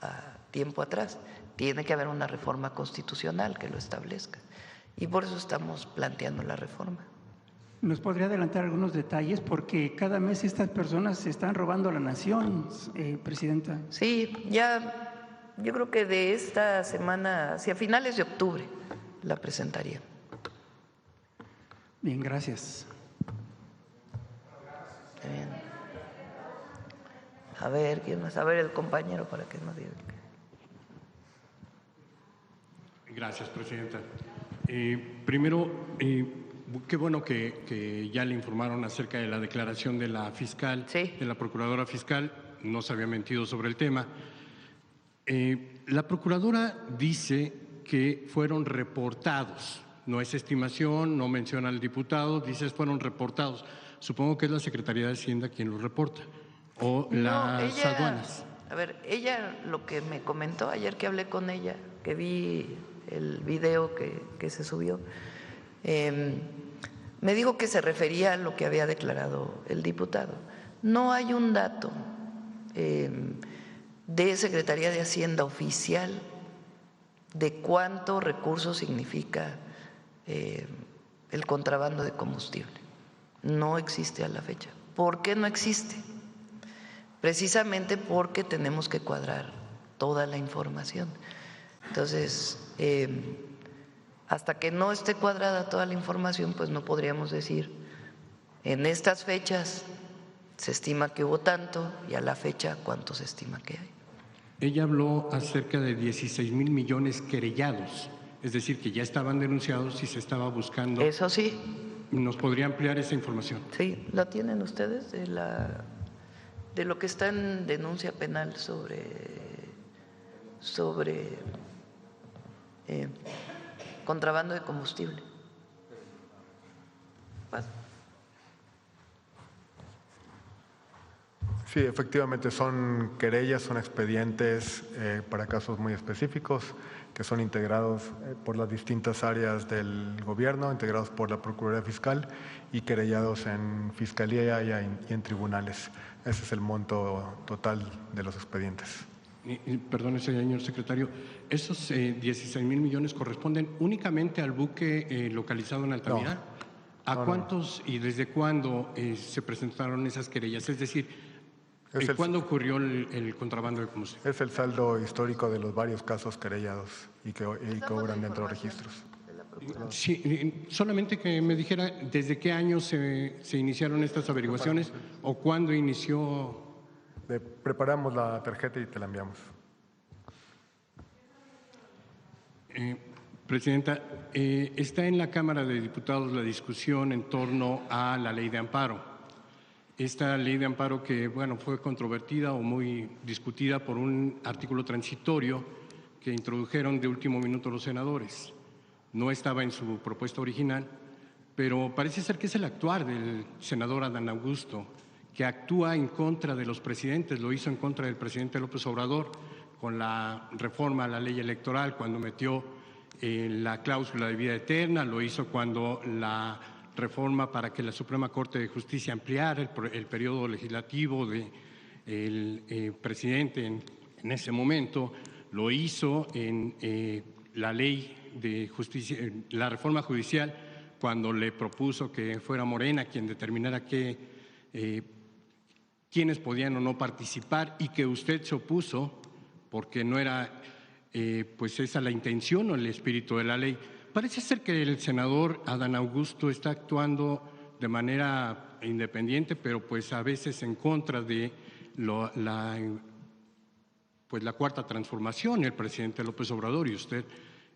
a tiempo atrás. Tiene que haber una reforma constitucional que lo establezca. Y por eso estamos planteando la reforma. ¿Nos podría adelantar algunos detalles? Porque cada mes estas personas se están robando a la nación, presidenta. Sí, ya yo creo que de esta semana, hacia finales de octubre, la presentaría. Bien, gracias. Bien. A ver, ¿quién más? A ver, el compañero para que nos diga. Gracias, presidenta. Primero, qué bueno que ya le informaron acerca de la declaración de la fiscal, sí, de la procuradora fiscal. No se había mentido sobre el tema. La procuradora dice que fueron reportados no es estimación, no menciona al diputado, dices fueron reportados. Supongo que es la Secretaría de Hacienda quien los reporta, o las aduanas. A ver, ella lo que me comentó ayer que hablé con ella, que vi el video que se subió, me dijo que se refería a lo que había declarado el diputado. No hay un dato de Secretaría de Hacienda oficial de cuánto recurso significa el contrabando de combustible. No existe a la fecha. ¿Por qué no existe? Precisamente porque tenemos que cuadrar toda la información. Entonces, hasta que no esté cuadrada toda la información, pues no podríamos decir en estas fechas se estima que hubo tanto y a la fecha cuánto se estima que hay. Ella habló acerca de 16,000 millones querellados, es decir, que ya estaban denunciados y se estaba buscando. Eso sí. ¿Nos podría ampliar esa información? Sí, ¿la tienen ustedes de lo que está en denuncia penal sobre contrabando de combustible? Sí, efectivamente son querellas, son expedientes para casos muy específicos que son integrados por las distintas áreas del gobierno, integrados por la Procuraduría Fiscal y querellados en Fiscalía y en tribunales. Ese es el monto total de los expedientes. Perdón, señor secretario, ¿esos 16,000 millones corresponden únicamente al buque localizado en Altamira? No. ¿A cuántos y desde cuándo se presentaron esas querellas? Es decir, ¿cuándo ocurrió el contrabando de combustible? Es el saldo histórico de los varios casos querellados y que obran dentro de registros. Sí, solamente que me dijera desde qué año se iniciaron estas averiguaciones o cuándo inició. Preparamos la tarjeta y te la enviamos. Presidenta, está en la Cámara de Diputados la discusión en torno a la ley de amparo. Esta ley de amparo que, bueno, fue controvertida o muy discutida por un artículo transitorio que introdujeron de último minuto los senadores. No estaba en su propuesta original, pero parece ser que es el actuar del senador Adán Augusto, que actúa en contra de los presidentes. Lo hizo en contra del presidente López Obrador con la reforma a la ley electoral, cuando metió la cláusula de vida eterna, lo hizo cuando la reforma para que la Suprema Corte de Justicia ampliara el periodo legislativo del presidente en ese momento, lo hizo en la ley de justicia, la reforma judicial, cuando le propuso que fuera Morena quien determinara quiénes podían o no participar y que usted se opuso porque no era pues esa la intención o el espíritu de la ley. Parece ser que el senador Adán Augusto está actuando de manera independiente, pero pues a veces en contra de la cuarta transformación, el presidente López Obrador y usted.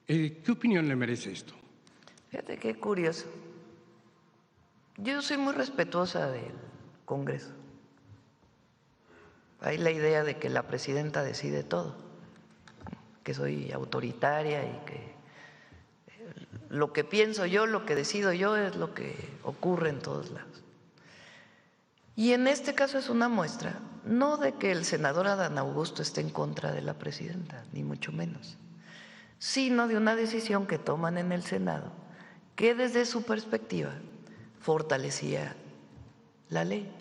¿Qué opinión le merece esto? Fíjate qué curioso. Yo soy muy respetuosa del Congreso. Hay la idea de que la presidenta decide todo, que soy autoritaria y que lo que pienso yo, lo que decido yo es lo que ocurre en todos lados. Y en este caso es una muestra, no de que el senador Adán Augusto esté en contra de la presidenta, ni mucho menos, sino de una decisión que toman en el Senado que desde su perspectiva fortalecía la ley.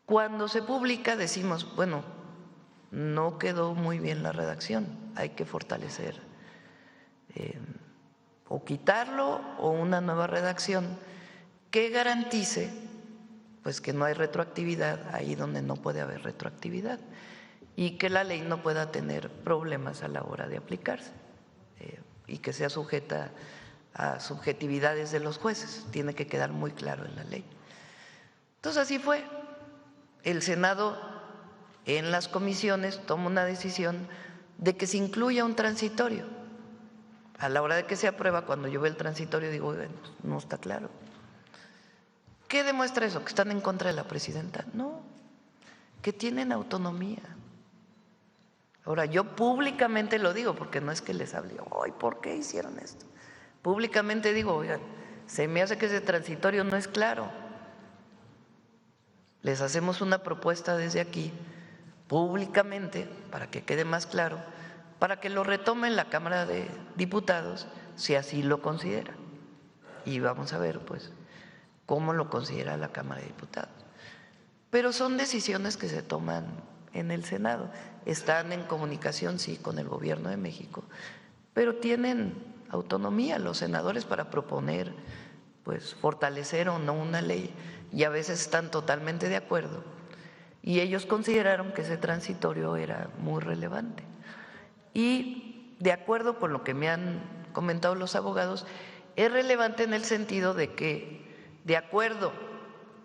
Cuando se publica decimos, bueno, no quedó muy bien la redacción, hay que fortalecer o quitarlo o una nueva redacción que garantice pues que no hay retroactividad ahí donde no puede haber retroactividad y que la ley no pueda tener problemas a la hora de aplicarse y que sea sujeta a subjetividades de los jueces. Tiene que quedar muy claro en la ley. Entonces así fue. El Senado en las comisiones toma una decisión de que se incluya un transitorio. A la hora de que se aprueba, cuando yo veo el transitorio digo, bueno, no está claro. ¿Qué demuestra eso? ¿Que están en contra de la presidenta? No, que tienen autonomía. Ahora, yo públicamente lo digo porque no es que les hable, ¡ay, por qué hicieron esto! Públicamente digo, oigan, se me hace que ese transitorio no es claro. Les hacemos una propuesta desde aquí, públicamente, para que quede más claro, para que lo retome la Cámara de Diputados, si así lo considera. Y vamos a ver, pues, cómo lo considera la Cámara de Diputados. Pero son decisiones que se toman en el Senado. Están en comunicación, sí, con el Gobierno de México, pero tienen autonomía los senadores para proponer, pues, fortalecer o no una ley, y a veces están totalmente de acuerdo. Y ellos consideraron que ese transitorio era muy relevante. Y de acuerdo con lo que me han comentado los abogados, es relevante en el sentido de que, de acuerdo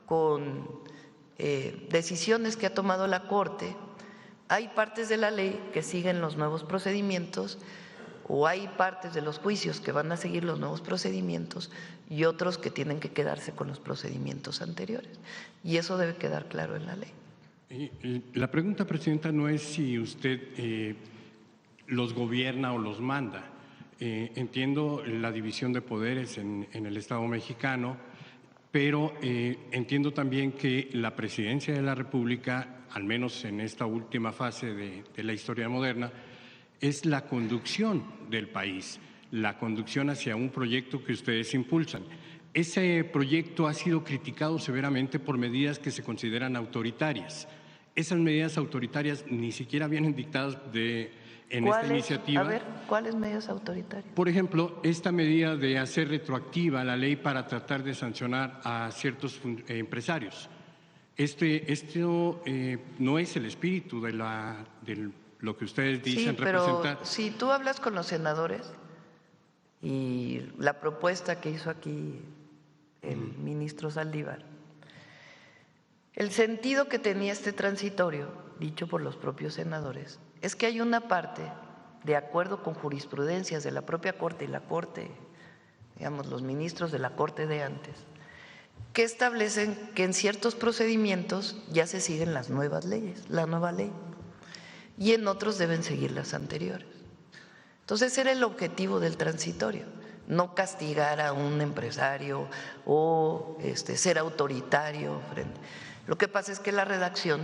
con decisiones que ha tomado la Corte, hay partes de la ley que siguen los nuevos procedimientos, o hay partes de los juicios que van a seguir los nuevos procedimientos y otros que tienen que quedarse con los procedimientos anteriores. Y eso debe quedar claro en la ley. La pregunta, Presidenta, no es si usted los gobierna o los manda. Entiendo la división de poderes en el Estado mexicano, pero entiendo también que la Presidencia de la República, al menos en esta última fase de la historia moderna, es la conducción del país, la conducción hacia un proyecto que ustedes impulsan. Ese proyecto ha sido criticado severamente por medidas que se consideran autoritarias. Esas medidas autoritarias ni siquiera vienen dictadas en esta iniciativa. A ver, ¿cuáles medidas autoritarias? Por ejemplo, esta medida de hacer retroactiva la ley para tratar de sancionar a ciertos empresarios. Esto no es el espíritu de lo que ustedes dicen representar. Pero si tú hablas con los senadores y la propuesta que hizo aquí el ministro Saldívar, el sentido que tenía este transitorio, dicho por los propios senadores, es que hay una parte, de acuerdo con jurisprudencias de la propia Corte y la Corte, digamos, los ministros de la Corte de antes, que establecen que en ciertos procedimientos ya se siguen las nuevas leyes, la nueva ley, y en otros deben seguir las anteriores. Entonces era el objetivo del transitorio, no castigar a un empresario o ser autoritario. Lo que pasa es que la redacción,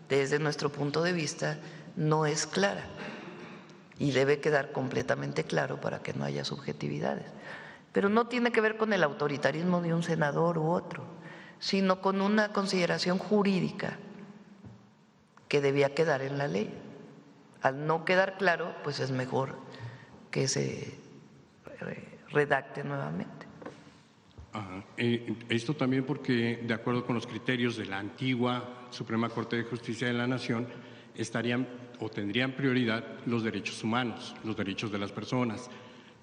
desde nuestro punto de vista, no es clara y debe quedar completamente claro para que no haya subjetividades. Pero no tiene que ver con el autoritarismo de un senador u otro, sino con una consideración jurídica que debía quedar en la ley. Al no quedar claro, pues es mejor que se redacte nuevamente. Ajá. Esto también porque, de acuerdo con los criterios de la antigua Suprema Corte de Justicia de la Nación, estarían o tendrían prioridad los derechos humanos, los derechos de las personas.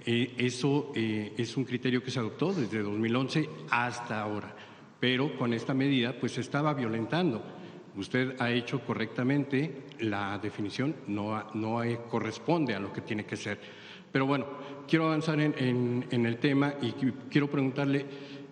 Eso es un criterio que se adoptó desde 2011 hasta ahora, pero con esta medida pues se estaba violentando. Usted ha hecho correctamente la definición, no corresponde a lo que tiene que ser. Pero bueno, quiero avanzar en el tema y quiero preguntarle,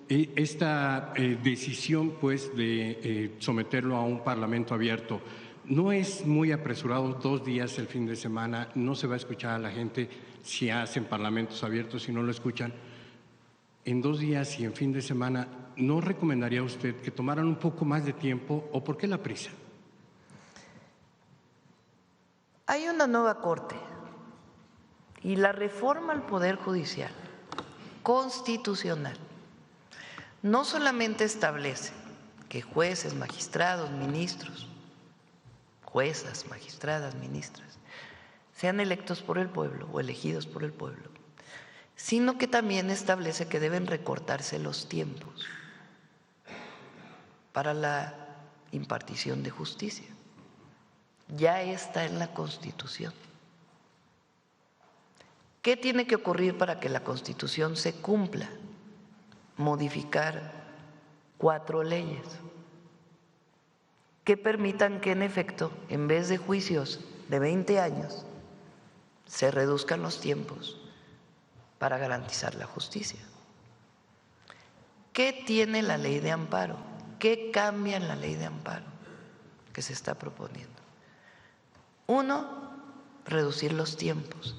esta decisión pues de someterlo a un parlamento abierto, ¿no es muy apresurado 2 días el fin de semana? ¿No se va a escuchar a la gente si hacen parlamentos abiertos y no lo escuchan? En 2 días y en fin de semana, ¿no recomendaría usted que tomaran un poco más de tiempo o por qué la prisa? Hay una nueva Corte y la reforma al Poder Judicial constitucional no solamente establece que jueces, magistrados, ministros, juezas, magistradas, ministras, sean electos por el pueblo o elegidos por el pueblo, sino que también establece que deben recortarse los tiempos para la impartición de justicia. Ya está en la Constitución. ¿Qué tiene que ocurrir para que la Constitución se cumpla? Modificar 4 leyes que permitan que, en efecto, en vez de juicios de 20 años, se reduzcan los tiempos para garantizar la justicia. ¿Qué tiene la ley de amparo? ¿Qué cambia en la ley de amparo que se está proponiendo? 1, reducir los tiempos.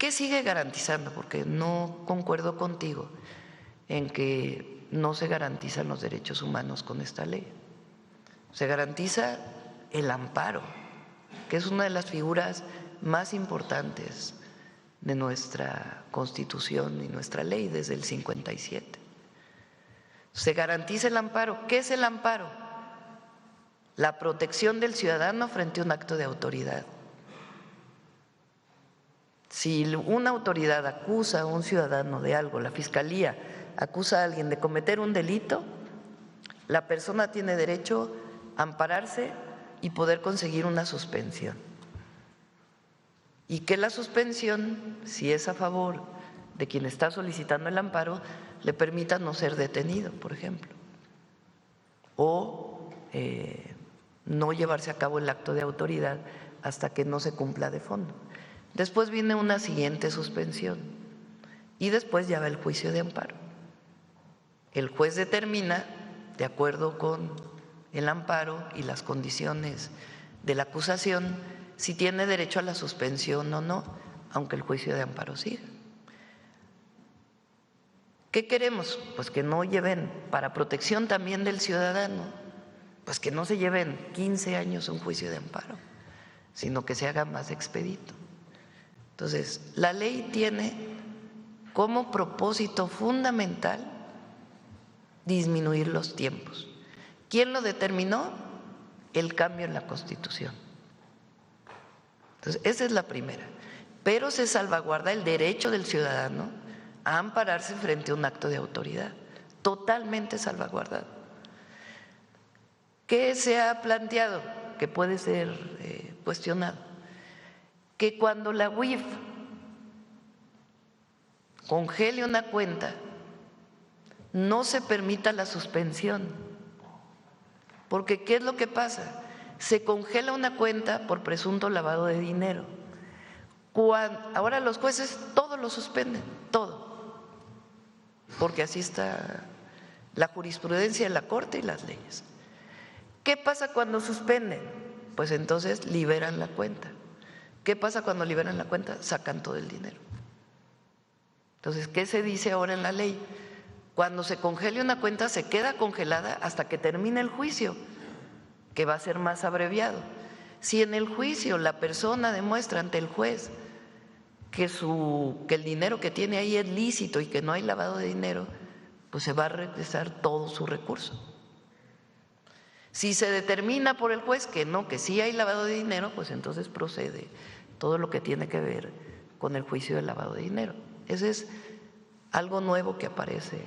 ¿Qué sigue garantizando? Porque no concuerdo contigo en que no se garantizan los derechos humanos con esta ley. Se garantiza el amparo, que es una de las figuras más importantes de nuestra Constitución y nuestra ley desde el 57. Se garantiza el amparo. ¿Qué es el amparo? La protección del ciudadano frente a un acto de autoridad. Si una autoridad acusa a un ciudadano de algo, la Fiscalía acusa a alguien de cometer un delito, la persona tiene derecho a ampararse y poder conseguir una suspensión. Y que la suspensión, si es a favor de quien está solicitando el amparo, le permita no ser detenido, por ejemplo, o no llevarse a cabo el acto de autoridad hasta que no se cumpla de fondo. Después viene una siguiente suspensión y después ya va el juicio de amparo. El juez determina, de acuerdo con el amparo y las condiciones de la acusación, si tiene derecho a la suspensión o no, aunque el juicio de amparo siga. ¿Qué queremos? Pues que no lleven, para protección también del ciudadano, pues que no se lleven 15 años un juicio de amparo, sino que se haga más expedito. Entonces, la ley tiene como propósito fundamental disminuir los tiempos. ¿Quién lo determinó? El cambio en la Constitución. Entonces, esa es la primera. Pero se salvaguarda el derecho del ciudadano a ampararse frente a un acto de autoridad, totalmente salvaguardado. ¿Qué se ha planteado? Que puede ser cuestionado. Que cuando la UIF congele una cuenta, no se permita la suspensión. Porque ¿qué es lo que pasa? Se congela una cuenta por presunto lavado de dinero. Ahora los jueces todo lo suspenden, todo, porque así está la jurisprudencia de la Corte y las leyes. ¿Qué pasa cuando suspenden? Pues entonces liberan la cuenta. ¿Qué pasa cuando liberan la cuenta? Sacan todo el dinero. Entonces, ¿qué se dice ahora en la ley? Cuando se congele una cuenta, se queda congelada hasta que termine el juicio, que va a ser más abreviado. Si en el juicio la persona demuestra ante el juez que el dinero que tiene ahí es lícito y que no hay lavado de dinero, pues se va a regresar todo su recurso. Si se determina por el juez que no, que sí hay lavado de dinero, pues entonces procede todo lo que tiene que ver con el juicio del lavado de dinero. Ese es algo nuevo que aparece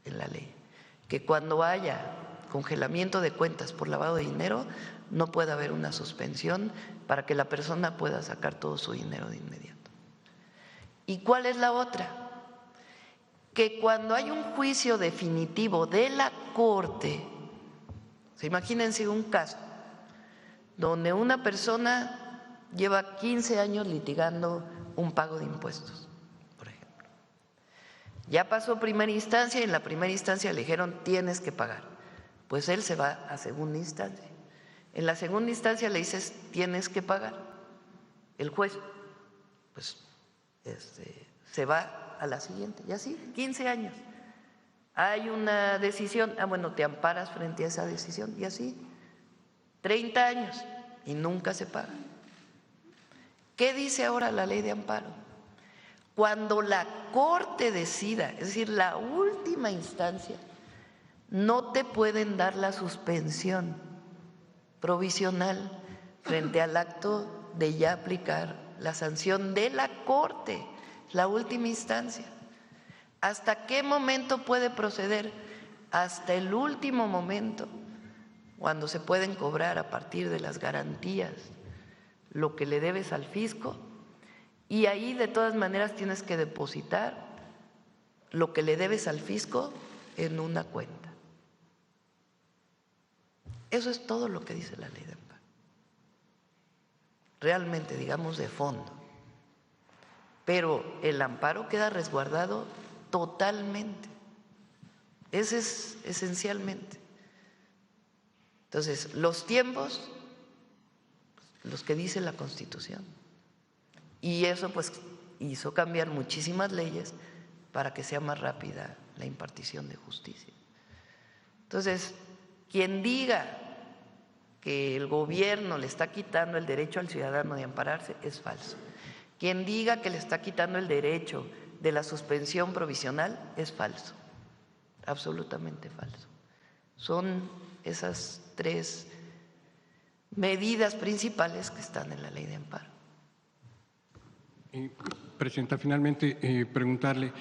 en la ley, que cuando haya congelamiento de cuentas por lavado de dinero, no puede haber una suspensión para que la persona pueda sacar todo su dinero de inmediato. ¿Y cuál es la otra? Que cuando hay un juicio definitivo de la Corte, imagínense un caso donde una persona lleva 15 años litigando un pago de impuestos, por ejemplo. Ya pasó primera instancia y en la primera instancia le dijeron tienes que pagar. Pues él se va a segunda instancia. En la segunda instancia le dices tienes que pagar. El juez, pues se va a la siguiente. Y así, 15 años. Hay una decisión, bueno, te amparas frente a esa decisión. Y así, 30 años y nunca se paga. ¿Qué dice ahora la ley de amparo? Cuando la Corte decida, es decir, la última instancia, no te pueden dar la suspensión provisional frente al acto de ya aplicar la sanción de la Corte, la última instancia. ¿Hasta qué momento puede proceder? Hasta el último momento, cuando se pueden cobrar a partir de las garantías lo que le debes al fisco, y ahí de todas maneras tienes que depositar lo que le debes al fisco en una cuenta. Eso es todo lo que dice la ley de amparo. Realmente, digamos, de fondo. Pero el amparo queda resguardado totalmente. Ese es esencialmente. Entonces, los tiempos, los que dice la Constitución. Y eso pues hizo cambiar muchísimas leyes para que sea más rápida la impartición de justicia. Entonces, quien diga que el gobierno le está quitando el derecho al ciudadano de ampararse es falso. Quien diga que le está quitando el derecho de la suspensión provisional es falso, absolutamente falso. Son esas tres medidas principales que están en la ley de amparo. Presidenta, finalmente preguntarle,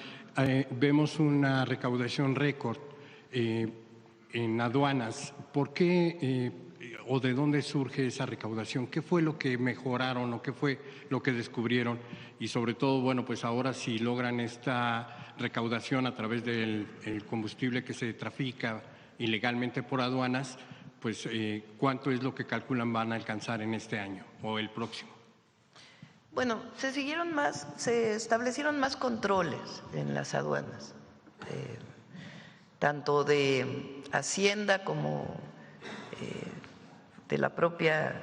vemos una recaudación récord en aduanas. ¿Por qué o de dónde surge esa recaudación? ¿Qué fue lo que mejoraron o qué fue lo que descubrieron? Y sobre todo, bueno, pues ahora si logran esta recaudación a través del combustible que se trafica ilegalmente por aduanas, pues ¿cuánto es lo que calculan van a alcanzar en este año o el próximo? Bueno, se establecieron más controles en las aduanas, tanto de Hacienda como de la propia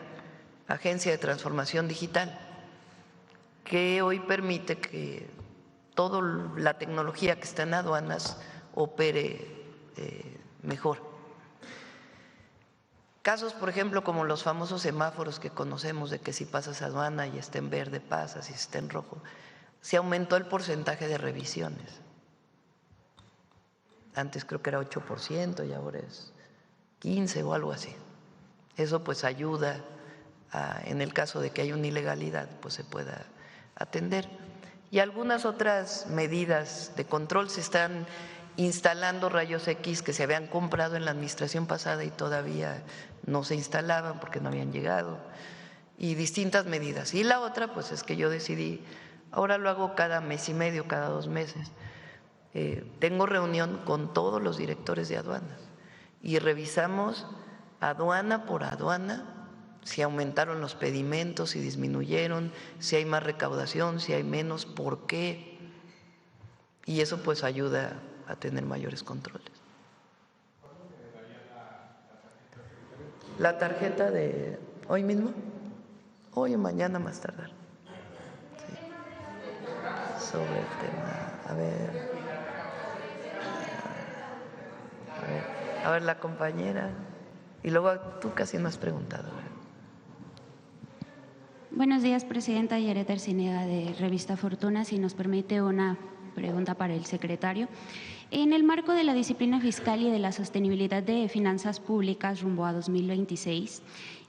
Agencia de Transformación Digital, que hoy permite que toda la tecnología que está en aduanas opere mejor. Casos, por ejemplo, como los famosos semáforos que conocemos, de que si pasas aduana y está en verde pasas, y está en rojo, se aumentó el porcentaje de revisiones. Antes creo que era 8% y ahora es 15% o algo así. Eso pues ayuda en el caso de que haya una ilegalidad, pues se pueda atender. Y algunas otras medidas de control se están instalando, rayos X que se habían comprado en la administración pasada y todavía no se instalaban porque no habían llegado, y distintas medidas. Y la otra pues es que yo decidí, ahora lo hago cada mes y medio, cada 2 meses, tengo reunión con todos los directores de aduanas y revisamos aduana por aduana si aumentaron los pedimentos, si disminuyeron, si hay más recaudación, si hay menos, por qué, y eso pues ayuda a tener mayores controles. ¿La tarjeta de hoy mismo? Hoy o mañana más tardar. Sí. Sobre el tema, a ver, la compañera, y luego tú casi no has preguntado. Buenos días, presidenta. Yaret Arcinega, de Revista Fortuna. Si nos permite una pregunta para el secretario. En el marco de la disciplina fiscal y de la sostenibilidad de finanzas públicas rumbo a 2026,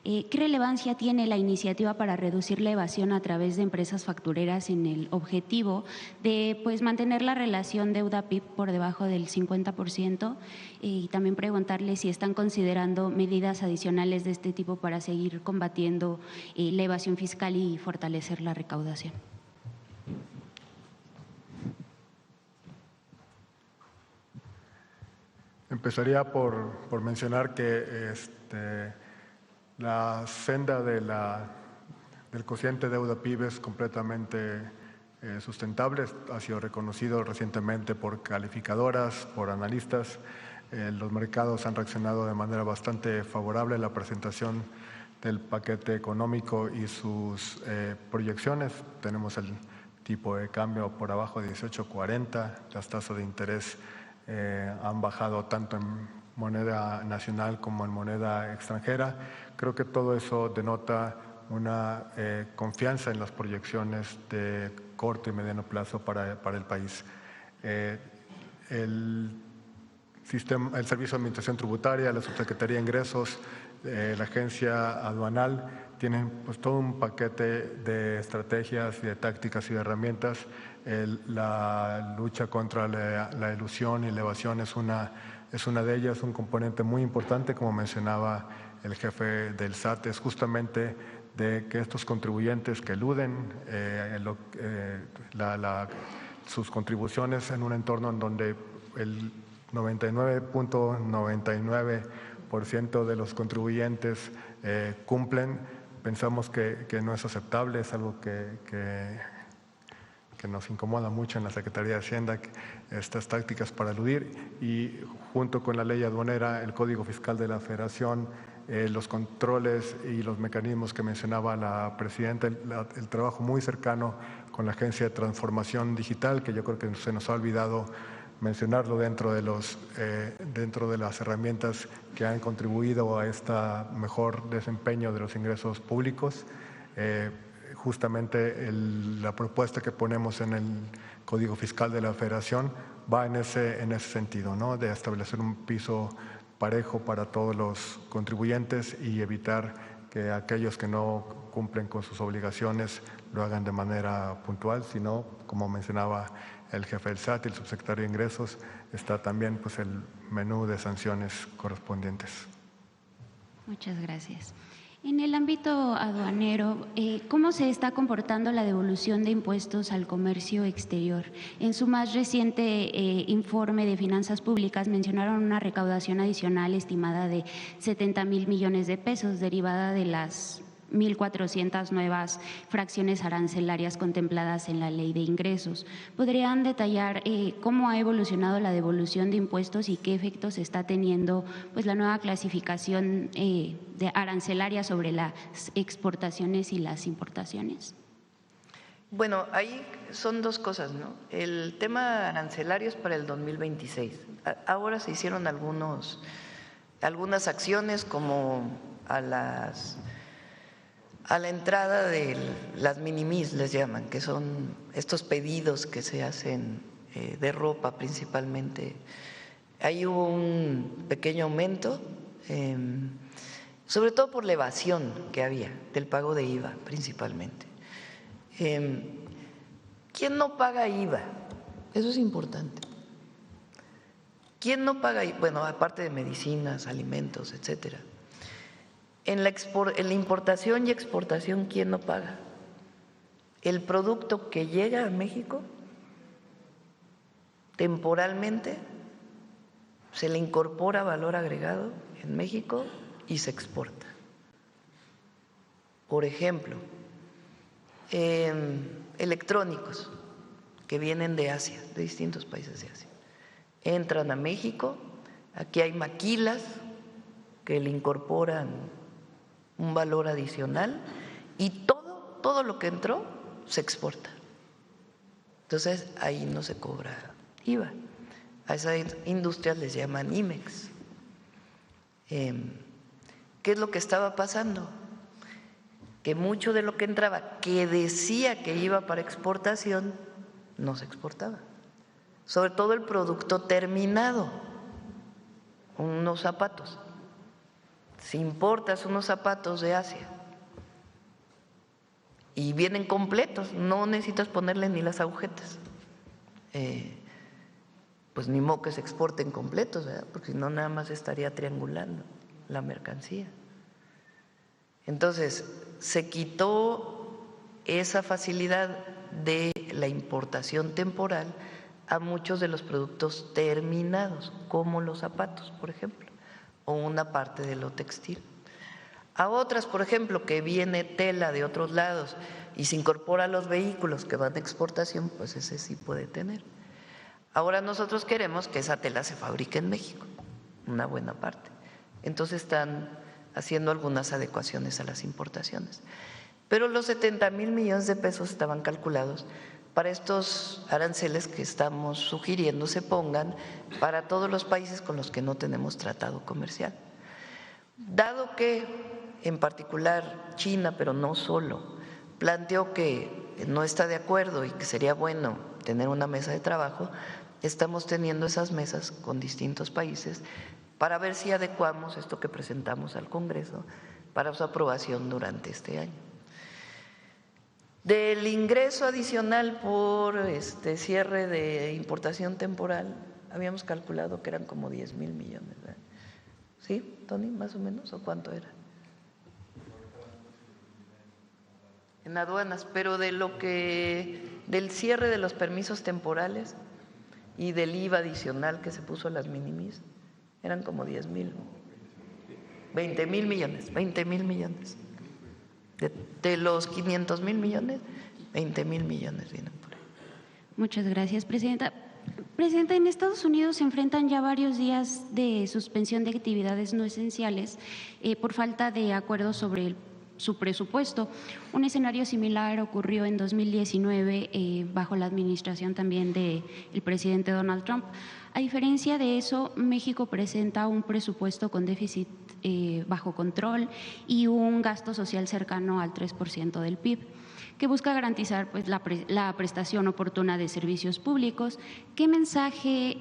¿qué relevancia tiene la iniciativa para reducir la evasión a través de empresas factureras en el objetivo de mantener la relación deuda-PIB por debajo del 50%? Y también preguntarle si están considerando medidas adicionales de este tipo para seguir combatiendo la evasión fiscal y fortalecer la recaudación. Empezaría por mencionar que la senda del cociente deuda-PIB es completamente sustentable, ha sido reconocido recientemente por calificadoras, por analistas. Los mercados han reaccionado de manera bastante favorable a la presentación del paquete económico y sus proyecciones. Tenemos el tipo de cambio por abajo de 18.40, las tasas de interés han bajado tanto en moneda nacional como en moneda extranjera. Creo que todo eso denota una confianza en las proyecciones de corto y mediano plazo para el país. El Servicio de Administración Tributaria, la Subsecretaría de Ingresos, la Agencia Aduanal tienen todo un paquete de estrategias y de tácticas y de herramientas. La lucha contra la elusión y la evasión es una de ellas, un componente muy importante, como mencionaba el jefe del SAT, es justamente de que estos contribuyentes que eluden sus contribuciones en un entorno en donde el 99.99% de los contribuyentes cumplen, pensamos que no es aceptable, es algo que que nos incomoda mucho en la Secretaría de Hacienda, estas tácticas para eludir, y junto con la ley aduanera, el Código Fiscal de la Federación, los controles y los mecanismos que mencionaba la presidenta, el trabajo muy cercano con la Agencia de Transformación Digital, que yo creo que se nos ha olvidado mencionarlo dentro de las herramientas que han contribuido a este mejor desempeño de los ingresos públicos. Justamente la propuesta que ponemos en el Código Fiscal de la Federación va en ese sentido, ¿no? De establecer un piso parejo para todos los contribuyentes y evitar que aquellos que no cumplen con sus obligaciones lo hagan de manera puntual, sino, como mencionaba el jefe del SAT y el subsecretario de Ingresos, está también pues el menú de sanciones correspondientes. Muchas gracias. En el ámbito aduanero, ¿cómo se está comportando la devolución de impuestos al comercio exterior? En su más reciente informe de finanzas públicas mencionaron una recaudación adicional estimada de 70,000 millones de pesos derivada de las 1,400 nuevas fracciones arancelarias contempladas en la Ley de Ingresos. ¿Podrían detallar cómo ha evolucionado la devolución de impuestos y qué efectos está teniendo pues, la nueva clasificación de arancelaria sobre las exportaciones y las importaciones? Bueno, ahí son dos cosas, ¿no? El tema arancelario es para el 2026. Ahora se hicieron algunas acciones como a la entrada de las minimis, les llaman, que son estos pedidos que se hacen de ropa principalmente. Ahí hubo un pequeño aumento, sobre todo por la evasión que había del pago de IVA principalmente. ¿Quién no paga IVA? Eso es importante. ¿Quién no paga IVA? Bueno, aparte de medicinas, alimentos, etcétera. En la importación y exportación, ¿quién no paga? El producto que llega a México, temporalmente, se le incorpora valor agregado en México y se exporta. Por ejemplo, electrónicos que vienen de Asia, de distintos países de Asia, entran a México, aquí hay maquilas que le incorporan un valor adicional y todo lo que entró se exporta. Entonces ahí no se cobra IVA. A esas industrias les llaman IMEX. ¿Qué es lo que estaba pasando? Que mucho de lo que entraba, que decía que iba para exportación, no se exportaba. Sobre todo el producto terminado, unos zapatos. Si importas unos zapatos de Asia y vienen completos, no necesitas ponerle ni las agujetas, pues ni modo que se exporten completos, ¿verdad? Porque si no nada más estaría triangulando la mercancía. Entonces, se quitó esa facilidad de la importación temporal a muchos de los productos terminados, como los zapatos, por ejemplo, o una parte de lo textil. A otras, por ejemplo, que viene tela de otros lados y se incorpora a los vehículos que van a exportación, pues ese sí puede tener. Ahora nosotros queremos que esa tela se fabrique en México, una buena parte. Entonces están haciendo algunas adecuaciones a las importaciones. Pero los 70,000 millones de pesos estaban calculados para estos aranceles que estamos sugiriendo se pongan para todos los países con los que no tenemos tratado comercial. Dado que, en particular, China, pero no solo, planteó que no está de acuerdo y que sería bueno tener una mesa de trabajo, estamos teniendo esas mesas con distintos países para ver si adecuamos esto que presentamos al Congreso para su aprobación durante este año. Del ingreso adicional por cierre de importación temporal, habíamos calculado que eran como 10,000 millones, ¿verdad? ¿Sí, Tony, más o menos? ¿O cuánto era? En aduanas, pero del cierre de los permisos temporales y del IVA adicional que se puso a las minimis, eran como 10,000, 20,000 millones, 20,000 millones. De los 500,000 millones, 20,000 millones vienen por ahí. Muchas gracias, Presidenta. Presidenta, en Estados Unidos se enfrentan ya varios días de suspensión de actividades no esenciales por falta de acuerdo sobre su presupuesto. Un escenario similar ocurrió en 2019 bajo la administración también del presidente Donald Trump. A diferencia de eso, México presenta un presupuesto con déficit bajo control y un gasto social cercano al 3% del PIB, que busca garantizar pues, la prestación oportuna de servicios públicos. ¿Qué mensaje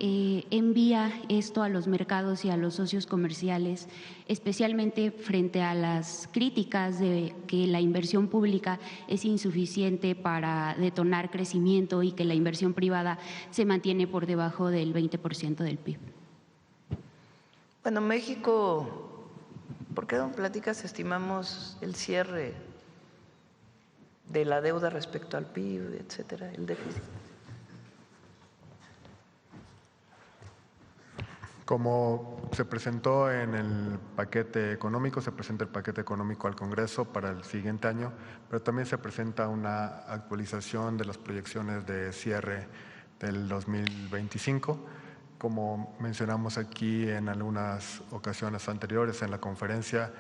envía esto a los mercados y a los socios comerciales, especialmente frente a las críticas de que la inversión pública es insuficiente para detonar crecimiento y que la inversión privada se mantiene por debajo del 20% del PIB? Bueno, México, ¿por qué no platicas? Estimamos el cierre de la deuda respecto al PIB, etcétera, el déficit. Como se presentó en el paquete económico, se presenta el paquete económico al Congreso para el siguiente año, pero también se presenta una actualización de las proyecciones de cierre del 2025. Como mencionamos aquí en algunas ocasiones anteriores en la conferencia,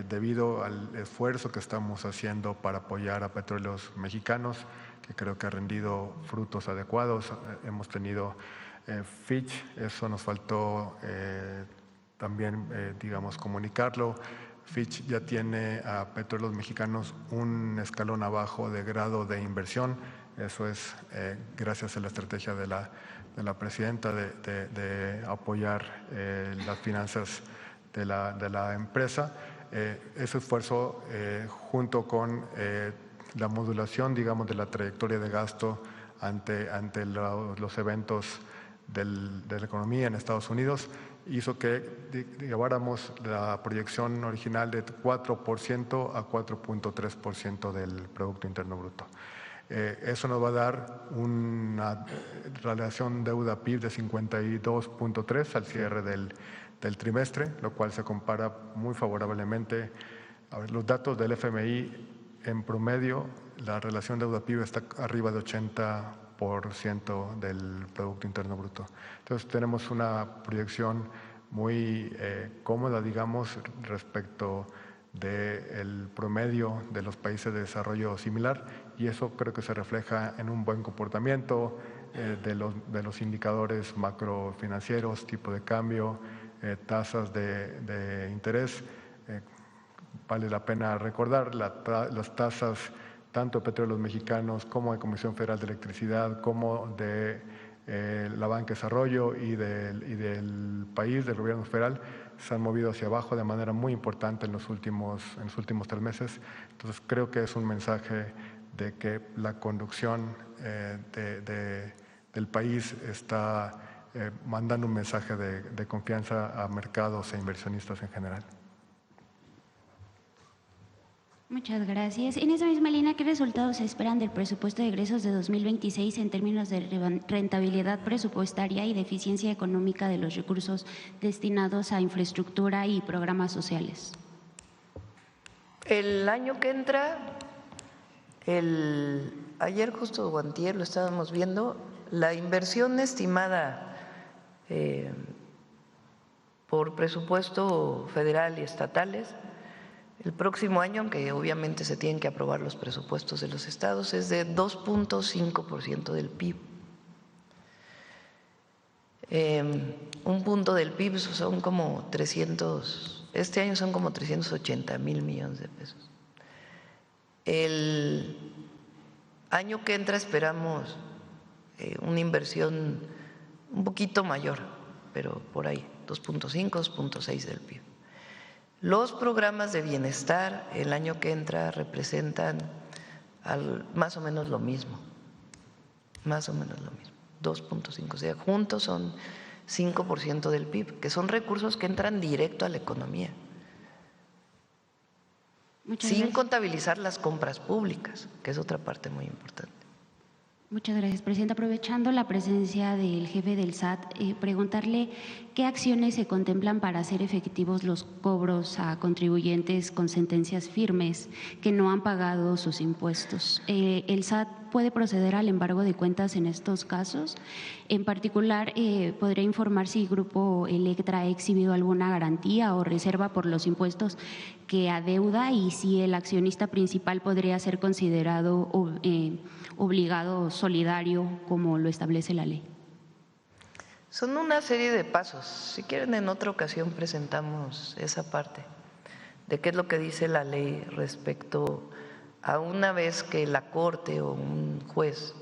debido al esfuerzo que estamos haciendo para apoyar a Petróleos Mexicanos, que creo que ha rendido frutos adecuados, hemos tenido Fitch, eso nos faltó también, digamos, comunicarlo. Fitch ya tiene a Petróleos Mexicanos un escalón abajo de grado de inversión. Eso es gracias a la estrategia de la presidenta de apoyar las finanzas de la empresa. Ese esfuerzo, junto con la modulación, digamos, de la trayectoria de gasto ante los eventos de la economía en Estados Unidos, hizo que lleváramos la proyección original de 4% a 4.3% del Producto Interno Bruto. Eso nos va a dar una relación deuda-PIB de 52.3 al cierre del trimestre, lo cual se compara muy favorablemente. A ver, los datos del FMI, en promedio, la relación deuda-PIB está arriba de 80% del Producto Interno Bruto. Entonces, tenemos una proyección muy cómoda, digamos, respecto del promedio de los países de desarrollo similar, y eso creo que se refleja en un buen comportamiento de los indicadores macrofinancieros, tipo de cambio, tasas de interés. Vale la pena recordar las tasas tanto de Petróleos Mexicanos como de Comisión Federal de Electricidad, como de la Banca de Desarrollo y del país, del gobierno federal, se han movido hacia abajo de manera muy importante en los últimos 3 meses. Entonces, creo que es un mensaje de que la conducción del país está mandando un mensaje de confianza a mercados e inversionistas en general. Muchas gracias. En esa misma línea, ¿qué resultados se esperan del presupuesto de egresos de 2026 en términos de rentabilidad presupuestaria y de eficiencia económica de los recursos destinados a infraestructura y programas sociales? El año que entra, ayer justo o antier lo estábamos viendo, la inversión estimada por presupuesto federal y estatales el próximo año, aunque obviamente se tienen que aprobar los presupuestos de los estados, es de 2.5% del PIB. Un punto del PIB son como 300, este año son como 380,000 millones de pesos. El año que entra esperamos una inversión un poquito mayor, pero por ahí, 2.5, 2.6 del PIB. Los programas de bienestar el año que entra representan más o menos lo mismo, 2.5, o sea, juntos son 5% del PIB, que son recursos que entran directo a la economía, sin contabilizar las compras públicas, que es otra parte muy importante. Muchas gracias, Presidenta. Aprovechando la presencia del jefe del SAT, preguntarle qué acciones se contemplan para hacer efectivos los cobros a contribuyentes con sentencias firmes que no han pagado sus impuestos. El SAT puede proceder al embargo de cuentas en estos casos? En particular, ¿podría informar si Grupo Electra ha exhibido alguna garantía o reserva por los impuestos que adeuda y si el accionista principal podría ser considerado obligado solidario como lo establece la ley? Son una serie de pasos. Si quieren, en otra ocasión presentamos esa parte de qué es lo que dice la ley respecto a una vez que la Corte o un juez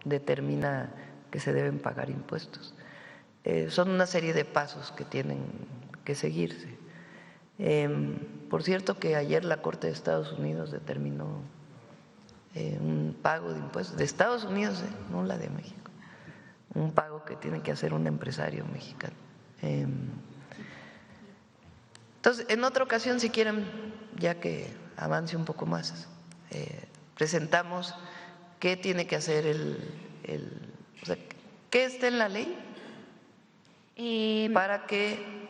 determina que se deben pagar impuestos. Son una serie de pasos que tienen que seguirse. Por cierto que ayer la Corte de Estados Unidos determinó un pago de impuestos de Estados Unidos, no la de México, un pago que tiene que hacer un empresario mexicano. Entonces, en otra ocasión, si quieren, ya que avance un poco más, presentamos qué tiene que hacer o sea, qué está en la ley para que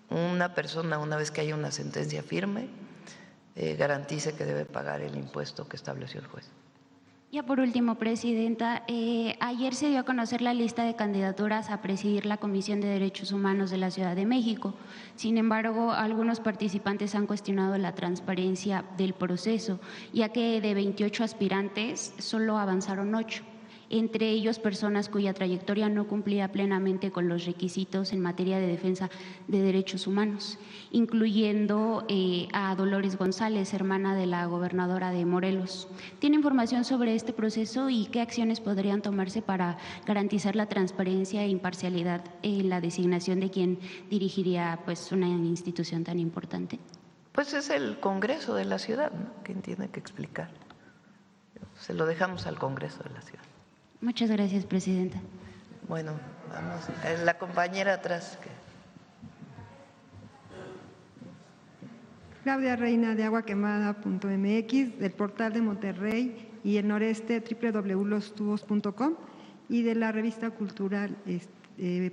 una persona, una vez que haya una sentencia firme, garantice que debe pagar el impuesto que estableció el juez. Ya por último, Presidenta, ayer se dio a conocer la lista de candidaturas a presidir la Comisión de Derechos Humanos de la Ciudad de México. Sin embargo, algunos participantes han cuestionado la transparencia del proceso, ya que de 28 aspirantes solo avanzaron 8. Entre ellos personas cuya trayectoria no cumplía plenamente con los requisitos en materia de defensa de derechos humanos, incluyendo a Dolores González, hermana de la gobernadora de Morelos. ¿Tiene información sobre este proceso y qué acciones podrían tomarse para garantizar la transparencia e imparcialidad en la designación de quien dirigiría pues, una institución tan importante? Pues es el Congreso de la ciudad, ¿no?, quien tiene que explicar. Se lo dejamos al Congreso de la ciudad. Muchas gracias, Presidenta. Bueno, vamos. La compañera atrás. Claudia Reina, de aguaquemada.mx, del portal de Monterrey y el noreste, www.lostubos.com, y de la revista cultural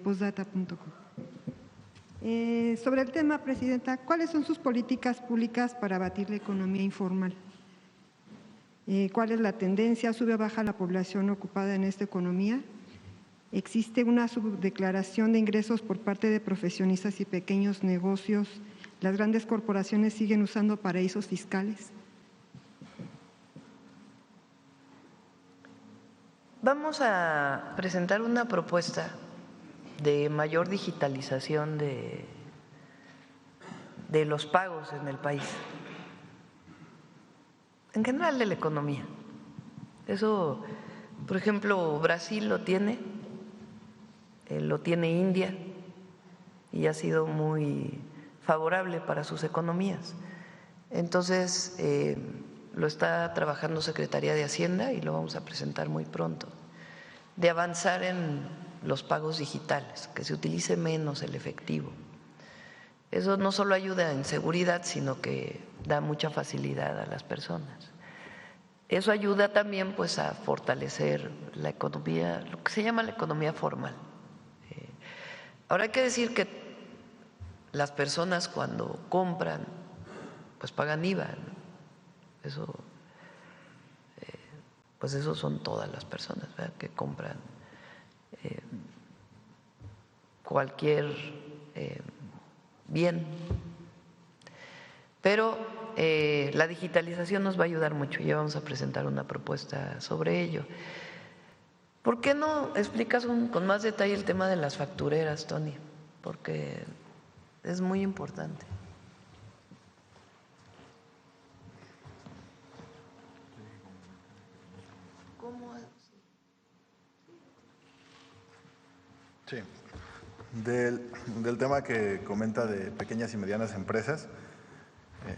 postdata.com. Sobre el tema, Presidenta, ¿cuáles son sus políticas públicas para abatir la economía informal? ¿Cuál es la tendencia? ¿Sube o baja la población ocupada en esta economía? ¿Existe una subdeclaración de ingresos por parte de profesionistas y pequeños negocios? ¿Las grandes corporaciones siguen usando paraísos fiscales? Vamos a presentar una propuesta de mayor digitalización de los pagos en el país. En general de la economía. Eso, por ejemplo, Brasil lo tiene India y ha sido muy favorable para sus economías. Entonces, lo está trabajando Secretaría de Hacienda y lo vamos a presentar muy pronto, de avanzar en los pagos digitales, que se utilice menos el efectivo. Eso no solo ayuda en seguridad, sino que da mucha facilidad a las personas. Eso ayuda también pues a fortalecer la economía, lo que se llama la economía formal. Ahora hay que decir que las personas cuando compran pues pagan IVA, ¿no? Eso pues eso son todas las personas, ¿verdad?, que compran cualquier bien. Pero la digitalización nos va a ayudar mucho, ya vamos a presentar una propuesta sobre ello. ¿Por qué no explicas con más detalle el tema de las factureras, Tony? Porque es muy importante. ¿Cómo? Sí. Del tema que comenta de pequeñas y medianas empresas,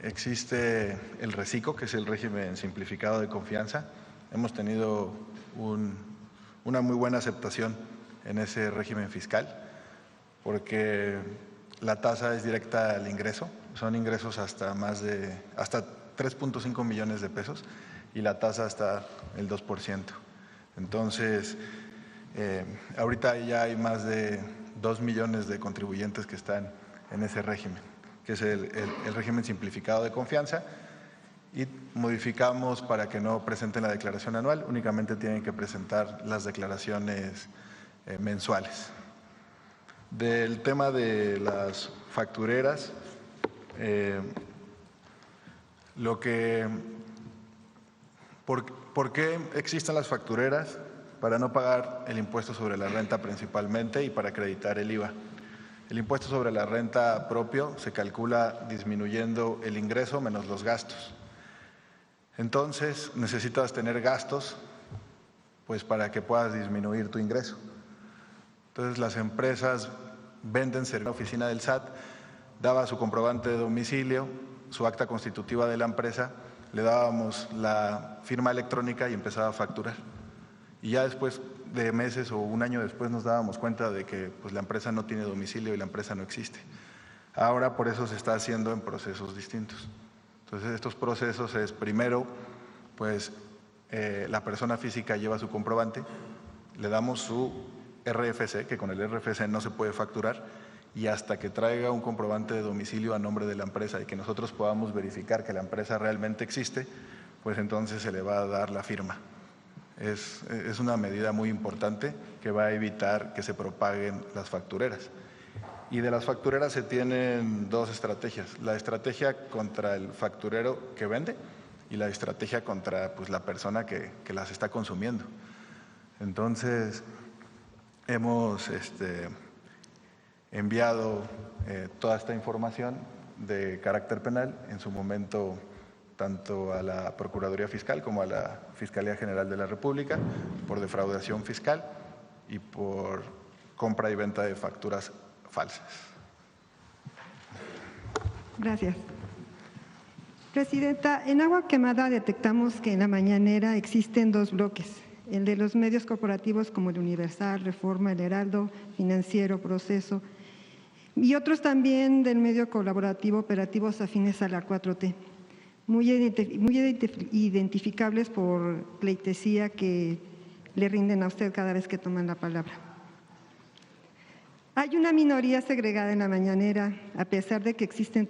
existe el RECICO, que es el régimen simplificado de confianza. Hemos tenido una muy buena aceptación en ese régimen fiscal, porque la tasa es directa al ingreso, son ingresos hasta 3.5 millones de pesos y la tasa hasta el 2%. Entonces, ahorita ya hay más de 2 millones de contribuyentes que están en ese régimen, que es el régimen simplificado de confianza, y modificamos para que no presenten la declaración anual, únicamente tienen que presentar las declaraciones mensuales. Del tema de las factureras, ¿por qué existen las factureras? Para no pagar el impuesto sobre la renta principalmente y para acreditar el IVA. El impuesto sobre la renta propio se calcula disminuyendo el ingreso menos los gastos. Entonces necesitas tener gastos pues para que puedas disminuir tu ingreso. Entonces las empresas venden servicio en la oficina del SAT, daba su comprobante de domicilio, su acta constitutiva de la empresa, le dábamos la firma electrónica y empezaba a facturar. Y ya después de meses o un año después nos dábamos cuenta de que pues, la empresa no tiene domicilio y la empresa no existe. Ahora por eso se está haciendo en procesos distintos. Entonces estos procesos es primero, pues la persona física lleva su comprobante, le damos su RFC, que con el RFC no se puede facturar, y hasta que traiga un comprobante de domicilio a nombre de la empresa y que nosotros podamos verificar que la empresa realmente existe, pues entonces se le va a dar la firma. Es una medida muy importante que va a evitar que se propaguen las factureras. Y de las factureras se tienen dos estrategias. La estrategia contra el facturero que vende y la estrategia contra pues, la persona que las está consumiendo. Entonces, hemos enviado toda esta información de carácter penal en su momento tanto a la Procuraduría Fiscal como a la Fiscalía General de la República por defraudación fiscal y por compra y venta de facturas falsas. Gracias. Presidenta, en Agua Quemada detectamos que en la mañanera existen dos bloques, el de los medios corporativos como el Universal, Reforma, El Heraldo, Financiero, Proceso, y otros también del medio colaborativo operativos afines a la 4T. Muy identificables por pleitesía que le rinden a usted cada vez que toman la palabra. Hay una minoría segregada en la mañanera, a pesar de que asisten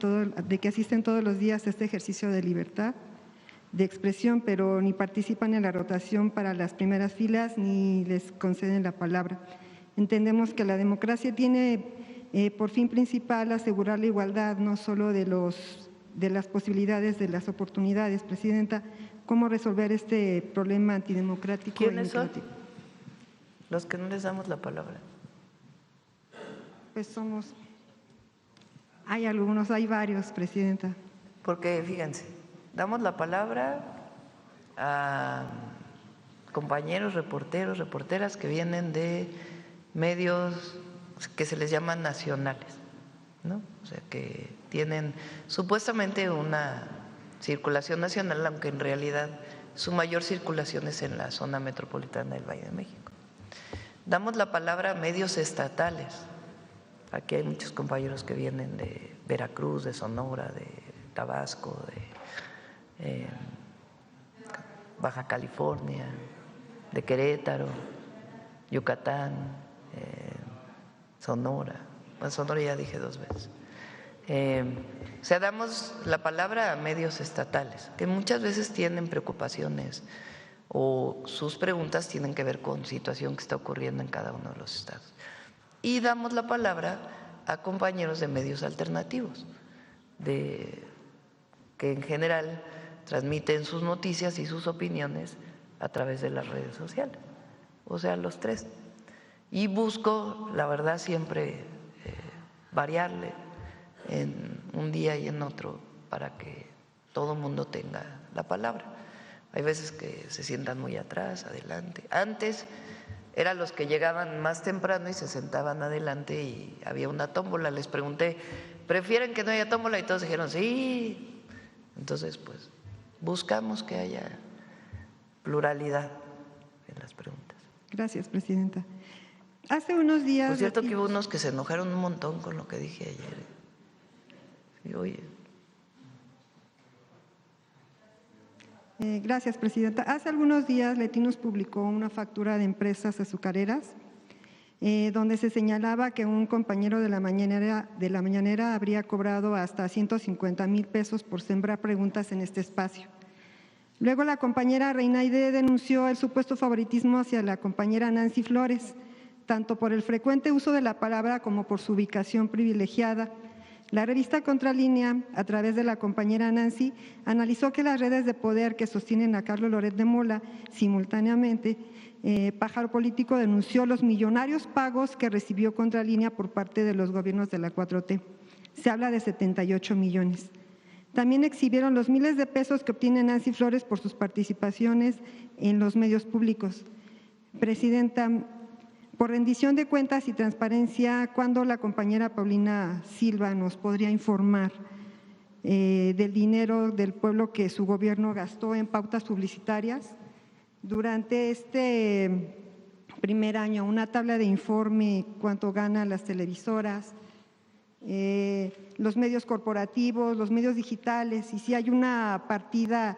todos los días a este ejercicio de libertad de expresión, pero ni participan en la rotación para las primeras filas ni les conceden la palabra. Entendemos que la democracia tiene por fin principal asegurar la igualdad, no solo de las posibilidades, de las oportunidades. Presidenta, ¿cómo resolver este problema antidemocrático? ¿Quiénes son los que no les damos la palabra? Pues hay algunos, hay varios, Presidenta. Porque fíjense, damos la palabra a compañeros, reporteros, reporteras que vienen de medios que se les llaman nacionales, ¿no? O sea, que tienen supuestamente una circulación nacional, aunque en realidad su mayor circulación es en la zona metropolitana del Valle de México. Damos la palabra a medios estatales. Aquí hay muchos compañeros que vienen de Veracruz, de Sonora, de Tabasco, de Baja California, de Querétaro, Yucatán, Sonora. Bueno, Sonora ya dije 2 veces. O sea, damos la palabra a medios estatales, que muchas veces tienen preocupaciones o sus preguntas tienen que ver con situación que está ocurriendo en cada uno de los estados. Y damos la palabra a compañeros de medios alternativos, que en general transmiten sus noticias y sus opiniones a través de las redes sociales, o sea, los tres. Y busco, la verdad, siempre variarle en un día y en otro para que todo el mundo tenga la palabra. Hay veces que se sientan muy atrás, adelante. Antes eran los que llegaban más temprano y se sentaban adelante y había una tómbola. Les pregunté, ¿prefieren que no haya tómbola? Y todos dijeron, sí. Entonces, pues, buscamos que haya pluralidad en las preguntas. Gracias, Presidenta. Hace unos días… Por cierto que hubo unos que se enojaron un montón con lo que dije ayer. Sí, oye. Gracias, Presidenta. Hace algunos días Letinos publicó una factura de empresas azucareras donde se señalaba que un compañero de la mañanera habría cobrado hasta 150,000 pesos por sembrar preguntas en este espacio. Luego la compañera Reina Aide denunció el supuesto favoritismo hacia la compañera Nancy Flores, tanto por el frecuente uso de la palabra como por su ubicación privilegiada. La revista Contralínea, a través de la compañera Nancy, analizó que las redes de poder que sostienen a Carlos Loret de Mola simultáneamente, Pájaro Político denunció los millonarios pagos que recibió Contralínea por parte de los gobiernos de la 4T. Se habla de 78 millones. También exhibieron los miles de pesos que obtiene Nancy Flores por sus participaciones en los medios públicos. Presidenta, por rendición de cuentas y transparencia, ¿cuándo la compañera Paulina Silva nos podría informar del dinero del pueblo que su gobierno gastó en pautas publicitarias? Durante este primer año, una tabla de informe, cuánto ganan las televisoras, los medios corporativos, los medios digitales, y si hay una partida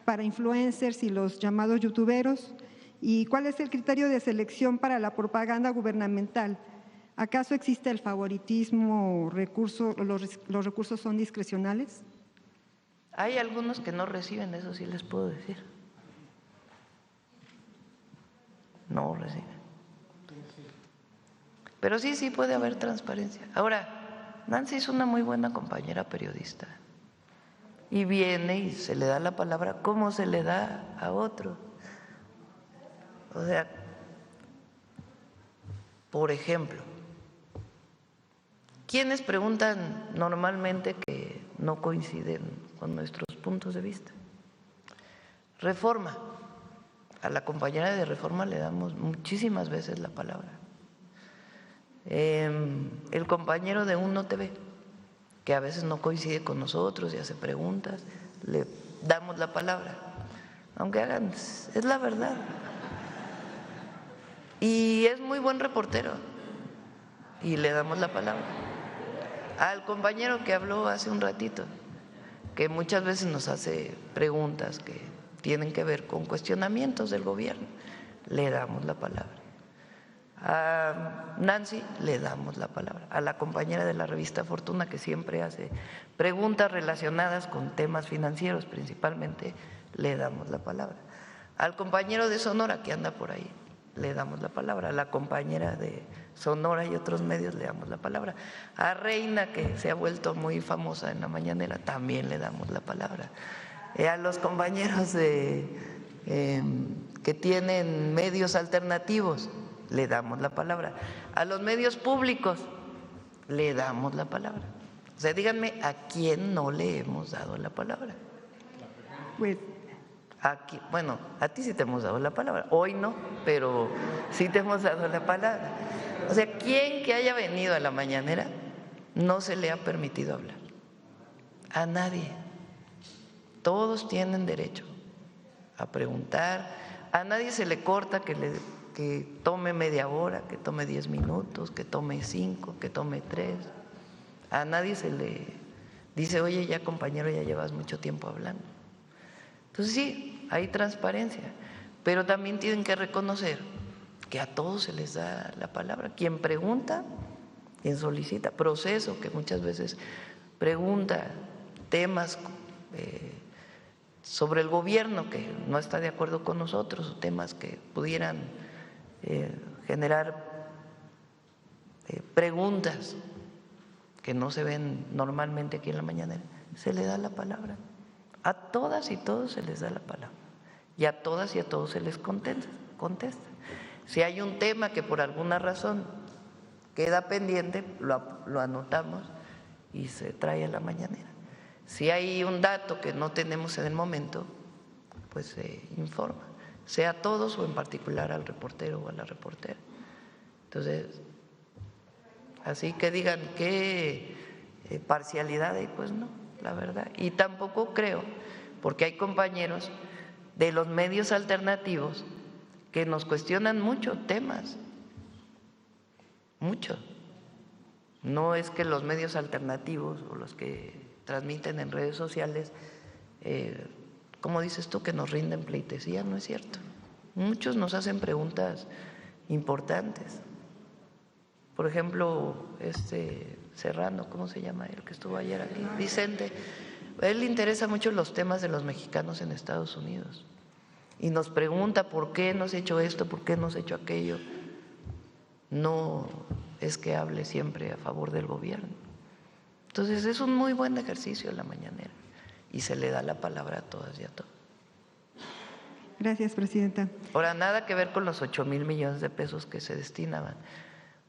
para influencers y los llamados youtuberos, y cuál es el criterio de selección para la propaganda gubernamental. ¿Acaso existe el favoritismo o los recursos son discrecionales? Hay algunos que no reciben, eso sí les puedo decir. No reciben. Pero sí puede haber transparencia. Ahora, Nancy es una muy buena compañera periodista y viene y se le da la palabra como se le da a otro. O sea, por ejemplo, ¿quiénes preguntan normalmente que no coinciden con nuestros puntos de vista? Reforma. A la compañera de Reforma le damos muchísimas veces la palabra. El compañero de Uno TV, que a veces no coincide con nosotros y hace preguntas, le damos la palabra. Aunque hagan, es la verdad. Y es muy buen reportero y le damos la palabra. Al compañero que habló hace un ratito, que muchas veces nos hace preguntas que tienen que ver con cuestionamientos del gobierno, le damos la palabra. A Nancy le damos la palabra. A la compañera de la revista Fortuna, que siempre hace preguntas relacionadas con temas financieros principalmente, le damos la palabra. Al compañero de Sonora que anda por ahí, le damos la palabra. A la compañera de Sonora y otros medios le damos la palabra. A Reina, que se ha vuelto muy famosa en la mañanera, también le damos la palabra. A los compañeros que tienen medios alternativos, le damos la palabra. A los medios públicos, le damos la palabra. O sea, díganme, ¿a quién no le hemos dado la palabra? Pues aquí, bueno, a ti sí te hemos dado la palabra, hoy no, pero sí te hemos dado la palabra. O sea, ¿quién que haya venido a la mañanera no se le ha permitido hablar? A nadie. Todos tienen derecho a preguntar, a nadie se le corta que tome media hora, que tome 10 minutos, que tome 5, que tome 3. A nadie se le dice, oye, ya compañero, ya llevas mucho tiempo hablando. Entonces sí, hay transparencia, pero también tienen que reconocer que a todos se les da la palabra. Quien pregunta, quien solicita, proceso, que muchas veces pregunta temas sobre el gobierno que no está de acuerdo con nosotros, o temas que pudieran generar preguntas que no se ven normalmente aquí en la mañanera, se le da la palabra. A todas y todos se les da la palabra y a todas y a todos se les contesta. Si hay un tema que por alguna razón queda pendiente, lo anotamos y se trae a la mañanera. Si hay un dato que no tenemos en el momento, pues se informa, sea a todos o en particular al reportero o a la reportera. Entonces, así que digan qué parcialidad hay, pues no, la verdad. Y tampoco creo, porque hay compañeros de los medios alternativos que nos cuestionan mucho temas, mucho. No es que los medios alternativos o los que transmiten en redes sociales, como dices tú, que nos rinden pleitesía, no es cierto. Muchos nos hacen preguntas importantes Por ejemplo, Serrano, ¿cómo se llama él que estuvo ayer aquí? Vicente. A él le interesan mucho los temas de los mexicanos en Estados Unidos y nos pregunta por qué no se ha hecho esto, por qué no se ha hecho aquello. No es que hable siempre a favor del gobierno. Entonces es un muy buen ejercicio la mañanera y se le da la palabra a todas y a todos. Gracias, presidenta. Ahora, nada que ver con los 8,000 millones de pesos que se destinaban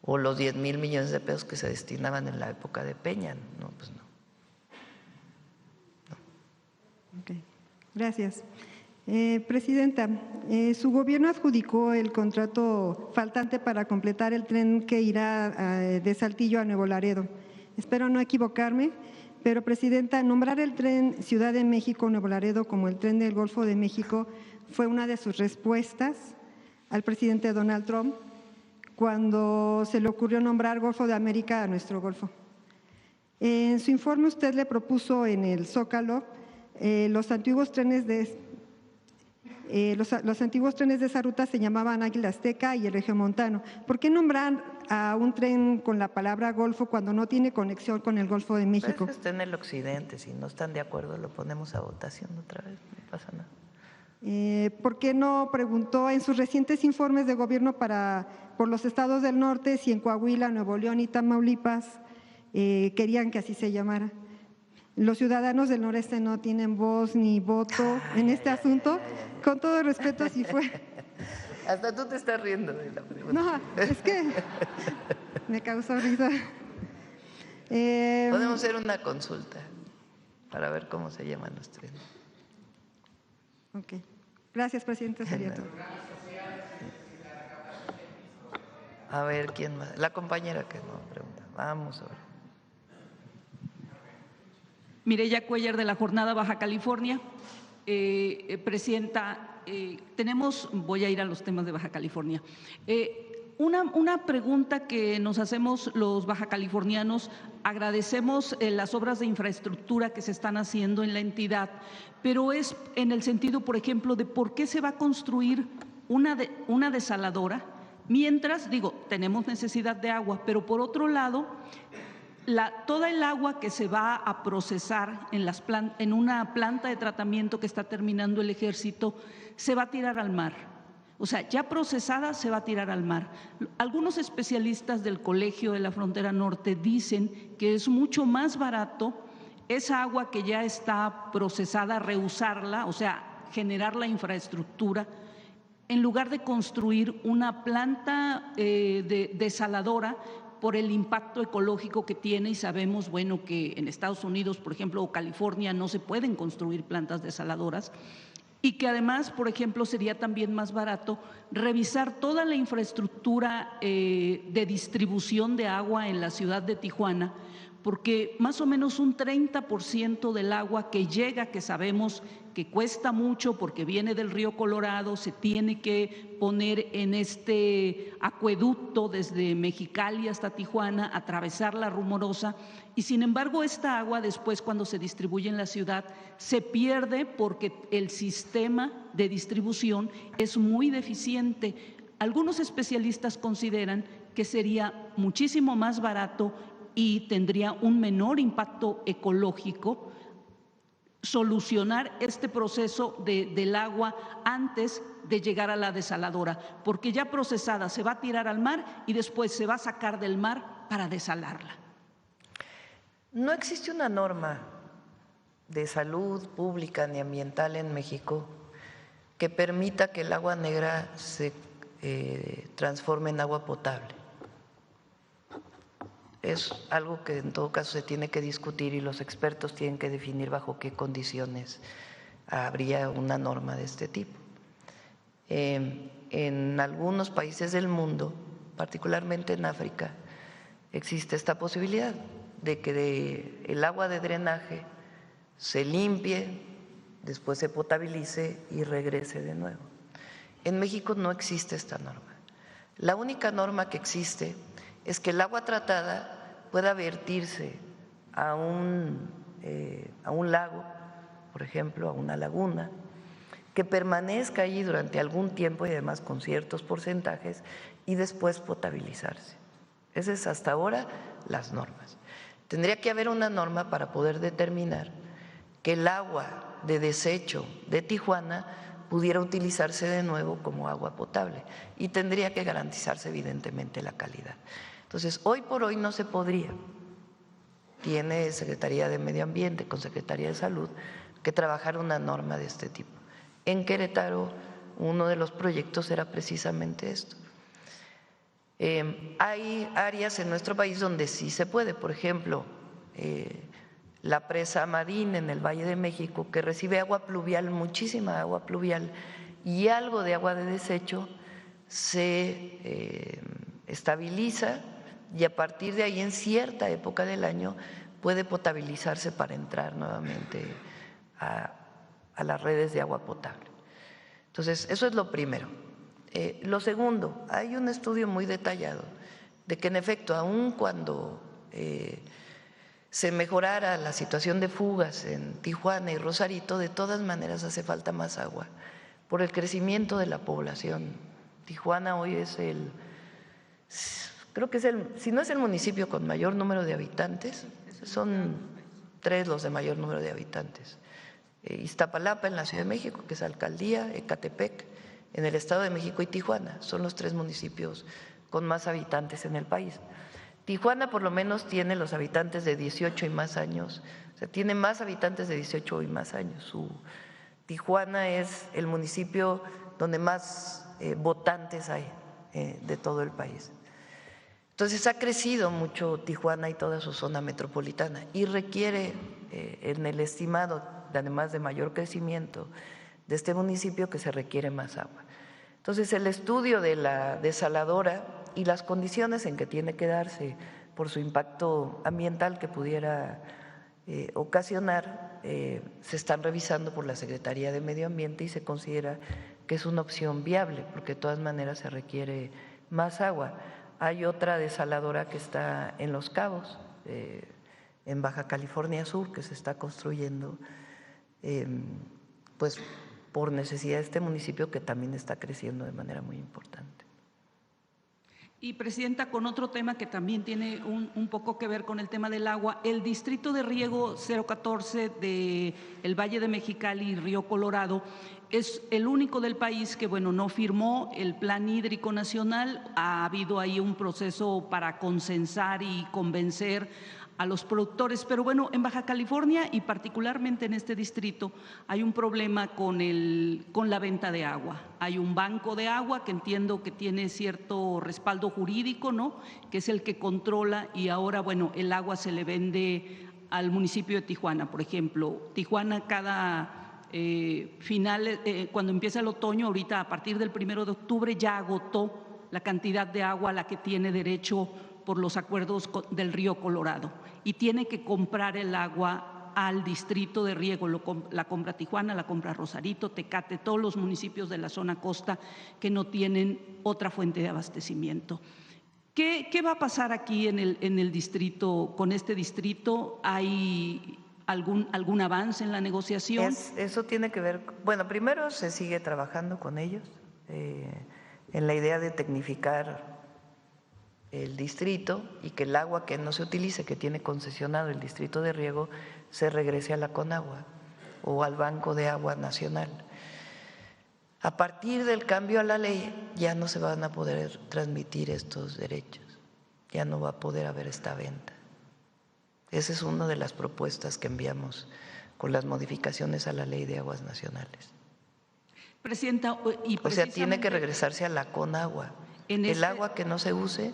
o los 10,000 millones de pesos que se destinaban en la época de Peña. No, pues no. Okay. Gracias. Presidenta, su gobierno adjudicó el contrato faltante para completar el tren que irá de Saltillo a Nuevo Laredo. Espero no equivocarme, pero, presidenta, nombrar el tren Ciudad de México-Nuevo Laredo como el tren del Golfo de México fue una de sus respuestas al presidente Donald Trump cuando se le ocurrió nombrar Golfo de América a nuestro Golfo. En su informe usted le propuso en el Zócalo los antiguos trenes de esa ruta se llamaban Águila Azteca y el Regiomontano. ¿Por qué nombrar a un tren con la palabra Golfo cuando no tiene conexión con el Golfo de México? Pues está en el occidente, si no están de acuerdo lo ponemos a votación otra vez, no pasa nada. ¿Por qué no preguntó en sus recientes informes de gobierno por los estados del norte si en Coahuila, Nuevo León y Tamaulipas querían que así se llamara? Los ciudadanos del noreste no tienen voz ni voto en este asunto. Con todo respeto, así fue. Hasta tú te estás riendo de la pregunta. No, es que me causó risa. Podemos hacer una consulta para ver cómo se llaman los trenes. Ok. Gracias, presidente. Sería todo. A ver, ¿quién más? La compañera que no pregunta. Vamos a ver. Mireya Cuellar, de la Jornada Baja California. Presidenta, voy a ir a los temas de Baja California. Una pregunta que nos hacemos los bajacalifornianos, agradecemos las obras de infraestructura que se están haciendo en la entidad, pero es en el sentido, por ejemplo, de por qué se va a construir una desaladora, mientras, tenemos necesidad de agua, pero por otro lado, toda el agua que se va a procesar en una planta de tratamiento que está terminando el Ejército se va a tirar al mar. O sea, ya procesada se va a tirar al mar. Algunos especialistas del Colegio de la Frontera Norte dicen que es mucho más barato esa agua que ya está procesada, reusarla, o sea, generar la infraestructura, en lugar de construir una planta desaladora por el impacto ecológico que tiene, y sabemos, que en Estados Unidos, por ejemplo, o California, no se pueden construir plantas desaladoras, y que además, por ejemplo, sería también más barato revisar toda la infraestructura de distribución de agua en la ciudad de Tijuana, porque más o menos un 30% del agua que llega, que sabemos que cuesta mucho porque viene del río Colorado, se tiene que poner en este acueducto desde Mexicali hasta Tijuana, atravesar la Rumorosa, y sin embargo esta agua después, cuando se distribuye en la ciudad, se pierde porque el sistema de distribución es muy deficiente. Algunos especialistas consideran que sería muchísimo más barato y tendría un menor impacto ecológico solucionar este proceso del agua antes de llegar a la desaladora, porque ya procesada se va a tirar al mar y después se va a sacar del mar para desalarla. No existe una norma de salud pública ni ambiental en México que permita que el agua negra se transforme en agua potable. Es algo que en todo caso se tiene que discutir y los expertos tienen que definir bajo qué condiciones habría una norma de este tipo. En algunos países del mundo, particularmente en África, existe esta posibilidad de que el agua de drenaje se limpie, después se potabilice y regrese de nuevo. En México no existe esta norma. La única norma que existe es que el agua tratada pueda vertirse a un lago, por ejemplo, a una laguna, que permanezca allí durante algún tiempo y además con ciertos porcentajes y después potabilizarse. Esas es hasta ahora las normas. Tendría que haber una norma para poder determinar que el agua de desecho de Tijuana pudiera utilizarse de nuevo como agua potable y tendría que garantizarse evidentemente la calidad. Entonces, hoy por hoy no se podría. Tiene Secretaría de Medio Ambiente con Secretaría de Salud que trabajar una norma de este tipo. En Querétaro, uno de los proyectos era precisamente esto. Hay áreas en nuestro país donde sí se puede, por ejemplo, la presa Madín en el Valle de México, que recibe agua pluvial, muchísima agua pluvial, y algo de agua de desecho se estabiliza y a partir de ahí en cierta época del año puede potabilizarse para entrar nuevamente a las redes de agua potable. Entonces, eso es lo primero. Lo segundo, hay un estudio muy detallado de que en efecto, aun cuando se mejorara la situación de fugas en Tijuana y Rosarito, de todas maneras hace falta más agua por el crecimiento de la población. Tijuana hoy es creo que es si no es el municipio con mayor número de habitantes, son 3 los de mayor número de habitantes. Iztapalapa en la Ciudad de México, que es alcaldía, Ecatepec en el Estado de México y Tijuana, son los 3 municipios con más habitantes en el país. Tijuana por lo menos tiene los habitantes de 18 y más años, o sea, tiene más habitantes de 18 y más años. Tijuana es el municipio donde más votantes hay de todo el país. Entonces ha crecido mucho Tijuana y toda su zona metropolitana y requiere en el estimado, además de mayor crecimiento de este municipio, que se requiere más agua. Entonces el estudio de la desaladora y las condiciones en que tiene que darse por su impacto ambiental que pudiera ocasionar se están revisando por la Secretaría de Medio Ambiente y se considera que es una opción viable porque de todas maneras se requiere más agua. Hay otra desaladora que está en Los Cabos, en Baja California Sur, que se está construyendo pues por necesidad de este municipio que también está creciendo de manera muy importante. Y, Presidenta, con otro tema que también tiene un poco que ver con el tema del agua, el Distrito de Riego 014 del Valle de Mexicali y Río Colorado es el único del país que, bueno, no firmó el Plan Hídrico Nacional. Ha habido ahí un proceso para consensar y convencer a los productores, pero bueno, en Baja California y particularmente en este distrito hay un problema con la venta de agua. Hay un banco de agua que entiendo que tiene cierto respaldo jurídico, ¿no?, que es el que controla, y ahora, bueno, el agua se le vende al municipio de Tijuana. Por ejemplo, Tijuana cada cuando empieza el otoño, ahorita a partir del 1 de octubre ya agotó la cantidad de agua a la que tiene derecho por los acuerdos del Río Colorado y tiene que comprar el agua al distrito de riego. La compra Tijuana, la compra Rosarito, Tecate, todos los municipios de la zona costa que no tienen otra fuente de abastecimiento. ¿Qué va a pasar aquí en el distrito, con este distrito? ¿Hay algún avance en la negociación? Eso tiene que ver, bueno, primero se sigue trabajando con ellos en la idea de tecnificar el distrito y que el agua que no se utilice, que tiene concesionado el distrito de riego, se regrese a la Conagua o al Banco de Agua Nacional. A partir del cambio a la ley ya no se van a poder transmitir estos derechos, ya no va a poder haber esta venta. Esa es una de las propuestas que enviamos con las modificaciones a la Ley de Aguas Nacionales. Presidenta, o sea, tiene que regresarse a la Conagua. El agua que no se use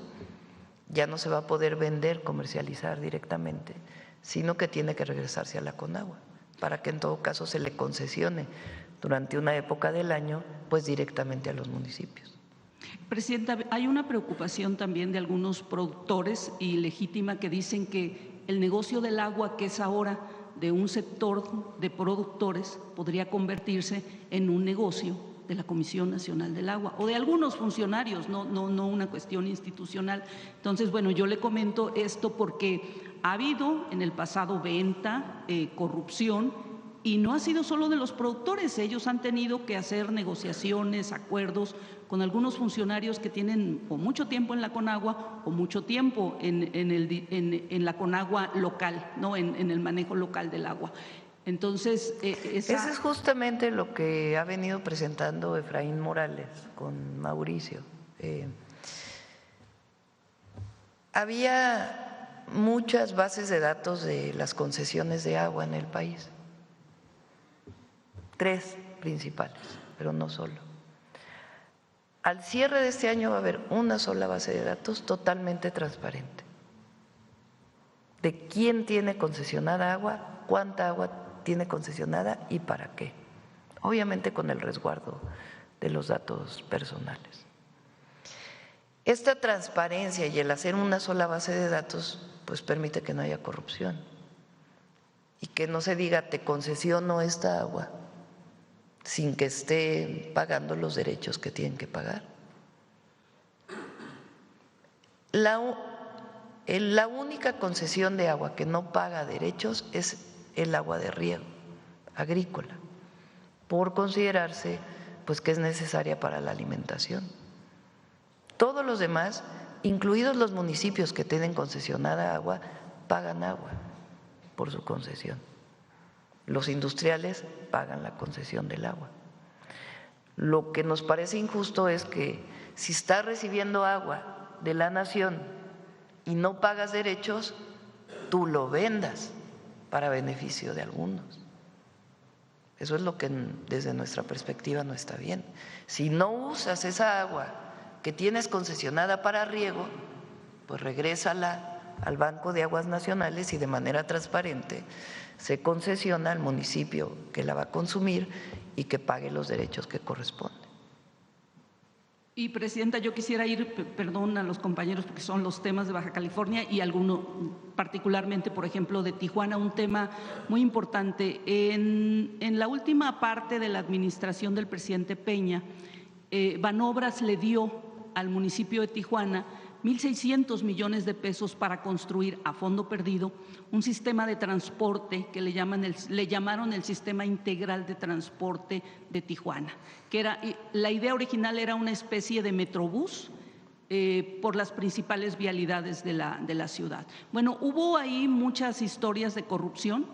ya no se va a poder vender, comercializar directamente, sino que tiene que regresarse a la Conagua, para que en todo caso se le concesione durante una época del año, pues directamente a los municipios. Presidenta, hay una preocupación también de algunos productores y legítima que dicen que el negocio del agua, que es ahora de un sector de productores, podría convertirse en un negocio de la Comisión Nacional del Agua o de algunos funcionarios, no una cuestión institucional. Entonces, bueno, yo le comento esto porque ha habido en el pasado venta, corrupción Y no ha sido solo de los productores, ellos han tenido que hacer negociaciones, acuerdos con algunos funcionarios que tienen o mucho tiempo en la Conagua o mucho tiempo en la Conagua local, ¿no? en el manejo local del agua. Entonces, Eso es justamente lo que ha venido presentando Efraín Morales con Mauricio. Había muchas bases de datos de las concesiones de agua en el país. 3 principales, pero no solo. Al cierre de este año va a haber una sola base de datos totalmente transparente de quién tiene concesionada agua, cuánta agua tiene concesionada y para qué. Obviamente con el resguardo de los datos personales. Esta transparencia y el hacer una sola base de datos pues permite que no haya corrupción y que no se diga te concesiono esta agua sin que esté pagando los derechos que tienen que pagar. La única concesión de agua que no paga derechos es el agua de riego agrícola, por considerarse pues que es necesaria para la alimentación. Todos los demás, incluidos los municipios que tienen concesionada agua, pagan agua por su concesión. Los industriales pagan la concesión del agua. Lo que nos parece injusto es que si estás recibiendo agua de la nación y no pagas derechos, tú lo vendas para beneficio de algunos. Eso es lo que desde nuestra perspectiva no está bien. Si no usas esa agua que tienes concesionada para riego, pues regrésala al Banco de Aguas Nacionales y de manera transparente se concesiona al municipio que la va a consumir y que pague los derechos que corresponden. Y, Presidenta, yo quisiera ir, perdón a los compañeros porque son los temas de Baja California y alguno particularmente, por ejemplo, de Tijuana, un tema muy importante. En la última parte de la administración del presidente Peña, Banobras le dio al municipio de Tijuana 1.600 millones de pesos para construir a fondo perdido un sistema de transporte que le llamaron el Sistema Integral de Transporte de Tijuana, que era, la idea original era una especie de metrobús por las principales vialidades de la ciudad. Bueno, hubo ahí muchas historias de corrupción.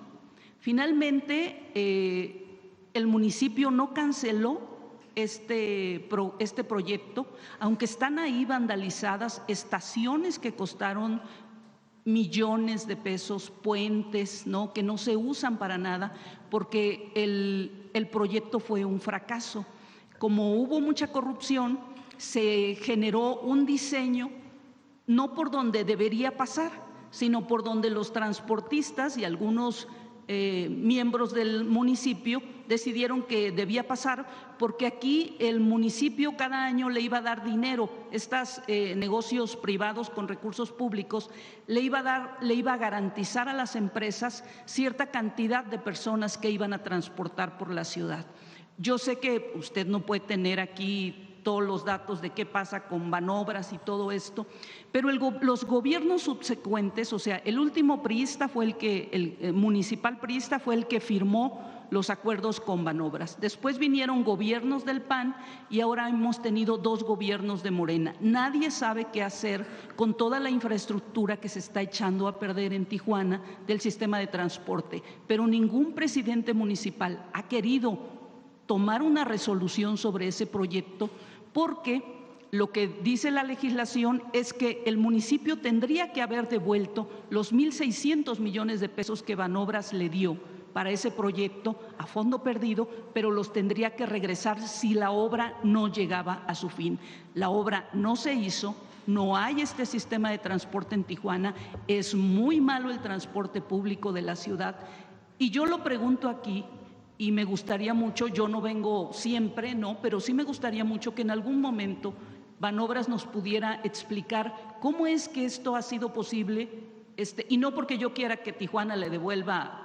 Finalmente, el municipio no canceló este proyecto, aunque están ahí vandalizadas estaciones que costaron millones de pesos, puentes, ¿no?, que no se usan para nada, porque el proyecto fue un fracaso. Como hubo mucha corrupción, se generó un diseño no por donde debería pasar, sino por donde los transportistas y algunos miembros del municipio decidieron que debía pasar, porque aquí el municipio cada año le iba a dar dinero, estos negocios privados con recursos públicos le iba a garantizar a las empresas cierta cantidad de personas que iban a transportar por la ciudad. Yo sé que usted no puede tener aquí todos los datos de qué pasa con Banobras y todo esto, pero los gobiernos subsecuentes, o sea, el último priista fue el municipal priista fue el que firmó los acuerdos con Banobras. Después vinieron gobiernos del PAN y ahora hemos tenido 2 gobiernos de Morena. Nadie sabe qué hacer con toda la infraestructura que se está echando a perder en Tijuana del sistema de transporte, pero ningún presidente municipal ha querido tomar una resolución sobre ese proyecto, porque lo que dice la legislación es que el municipio tendría que haber devuelto los 1.600 millones de pesos que Banobras le dio para ese proyecto a fondo perdido, pero los tendría que regresar si la obra no llegaba a su fin. La obra no se hizo, no hay este sistema de transporte en Tijuana, es muy malo el transporte público de la ciudad. Y yo lo pregunto aquí, y me gustaría mucho, yo no vengo siempre, no, pero sí me gustaría mucho que en algún momento Banobras nos pudiera explicar cómo es que esto ha sido posible, y no porque yo quiera que Tijuana le devuelva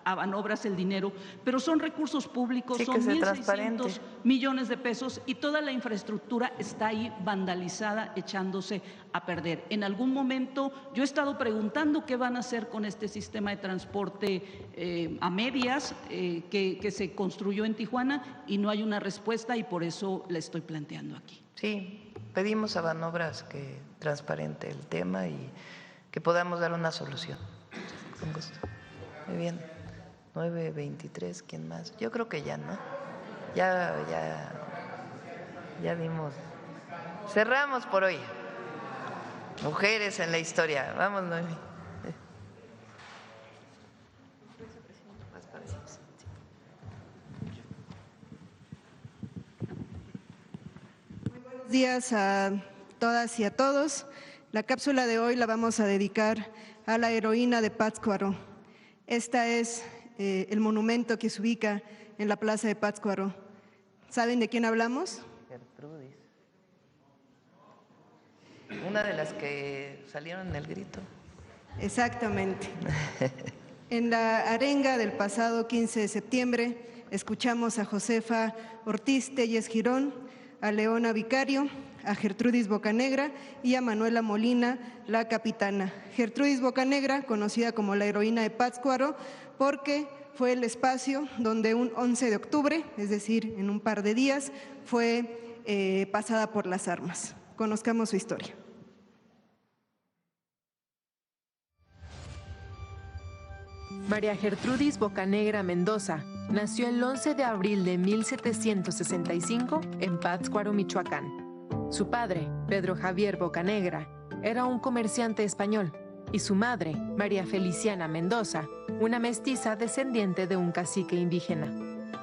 a Banobras el dinero, pero son recursos públicos, sí, son 1,600 millones de pesos y toda la infraestructura está ahí vandalizada, echándose a perder. En algún momento yo he estado preguntando qué van a hacer con este sistema de transporte a medias que se construyó en Tijuana y no hay una respuesta y por eso la estoy planteando aquí. Sí, pedimos a Banobras que transparente el tema y que podamos dar una solución. Con gusto. Muy bien. 9:23, ¿quién más? Yo creo que ya, ¿no? Ya dimos. Cerramos por hoy. Mujeres en la historia. Vamos, Noemi. Buenos días a todas y a todos. La cápsula de hoy la vamos a dedicar a la heroína de Pátzcuaro. Esta es el monumento que se ubica en la plaza de Pátzcuaro. ¿Saben de quién hablamos? Gertrudis. Una de las que salieron en el grito. Exactamente. En la arenga del pasado 15 de septiembre escuchamos a Josefa Ortiz Telles Girón, a Leona Vicario, a Gertrudis Bocanegra y a Manuela Molina, la capitana. Gertrudis Bocanegra, conocida como la heroína de Pátzcuaro, porque fue el espacio donde un 11 de octubre, es decir, en un par de días, fue pasada por las armas. Conozcamos su historia. María Gertrudis Bocanegra Mendoza nació el 11 de abril de 1765 en Pátzcuaro, Michoacán. Su padre, Pedro Javier Bocanegra, era un comerciante español y su madre, María Feliciana Mendoza, una mestiza descendiente de un cacique indígena.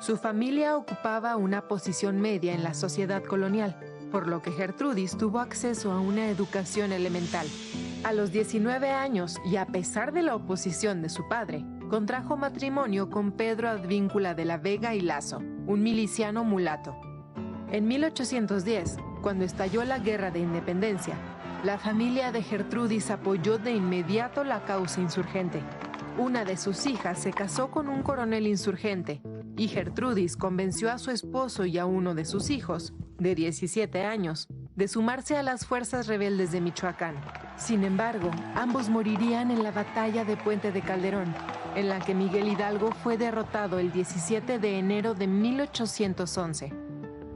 Su familia ocupaba una posición media en la sociedad colonial, por lo que Gertrudis tuvo acceso a una educación elemental. A los 19 años, y a pesar de la oposición de su padre, contrajo matrimonio con Pedro Advíncula de la Vega y Lazo, un miliciano mulato. En 1810, cuando estalló la Guerra de Independencia, la familia de Gertrudis apoyó de inmediato la causa insurgente. Una de sus hijas se casó con un coronel insurgente y Gertrudis convenció a su esposo y a uno de sus hijos, de 17 años, de sumarse a las fuerzas rebeldes de Michoacán. Sin embargo, ambos morirían en la batalla de Puente de Calderón, en la que Miguel Hidalgo fue derrotado el 17 de enero de 1811.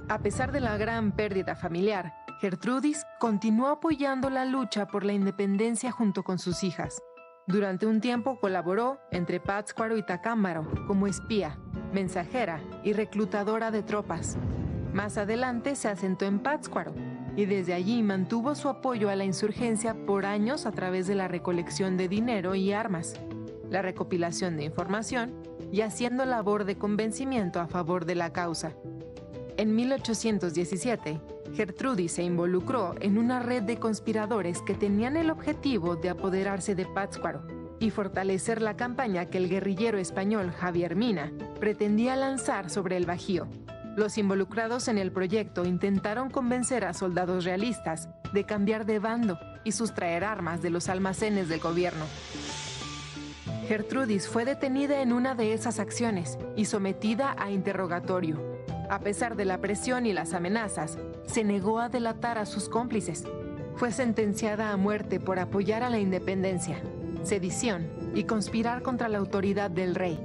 A pesar de la gran pérdida familiar, Gertrudis continuó apoyando la lucha por la independencia junto con sus hijas. Durante un tiempo colaboró entre Pátzcuaro y Tacámbaro como espía, mensajera y reclutadora de tropas. Más adelante se asentó en Pátzcuaro y desde allí mantuvo su apoyo a la insurgencia por años a través de la recolección de dinero y armas, la recopilación de información y haciendo labor de convencimiento a favor de la causa. En 1817, Gertrudis se involucró en una red de conspiradores que tenían el objetivo de apoderarse de Pátzcuaro y fortalecer la campaña que el guerrillero español Javier Mina pretendía lanzar sobre el Bajío. Los involucrados en el proyecto intentaron convencer a soldados realistas de cambiar de bando y sustraer armas de los almacenes del gobierno. Gertrudis fue detenida en una de esas acciones y sometida a interrogatorio. A pesar de la presión y las amenazas, se negó a delatar a sus cómplices. Fue sentenciada a muerte por apoyar a la independencia, sedición y conspirar contra la autoridad del rey.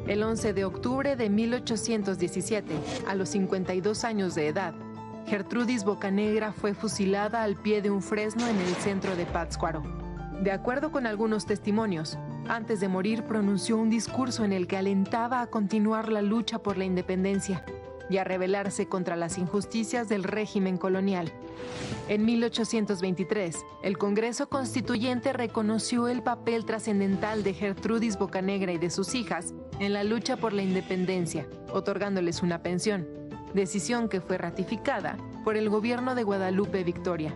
El 11 de octubre de 1817, a los 52 años de edad, Gertrudis Bocanegra fue fusilada al pie de un fresno en el centro de Pátzcuaro. De acuerdo con algunos testimonios, antes de morir pronunció un discurso en el que alentaba a continuar la lucha por la independencia y a rebelarse contra las injusticias del régimen colonial. En 1823, el Congreso Constituyente reconoció el papel trascendental de Gertrudis Bocanegra y de sus hijas en la lucha por la independencia, otorgándoles una pensión, decisión que fue ratificada por el gobierno de Guadalupe Victoria.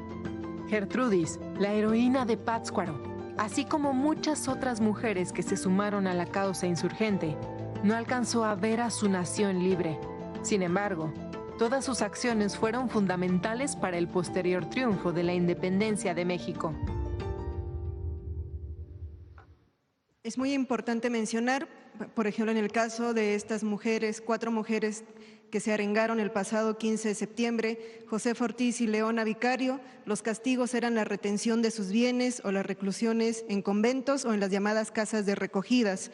Gertrudis, la heroína de Pátzcuaro, así como muchas otras mujeres que se sumaron a la causa insurgente, no alcanzó a ver a su nación libre. Sin embargo, todas sus acciones fueron fundamentales para el posterior triunfo de la independencia de México. Es muy importante mencionar, por ejemplo, en el caso de estas mujeres, 4 mujeres que se arengaron el pasado 15 de septiembre, Josefa Ortiz y Leona Vicario, los castigos eran la retención de sus bienes o las reclusiones en conventos o en las llamadas casas de recogidas.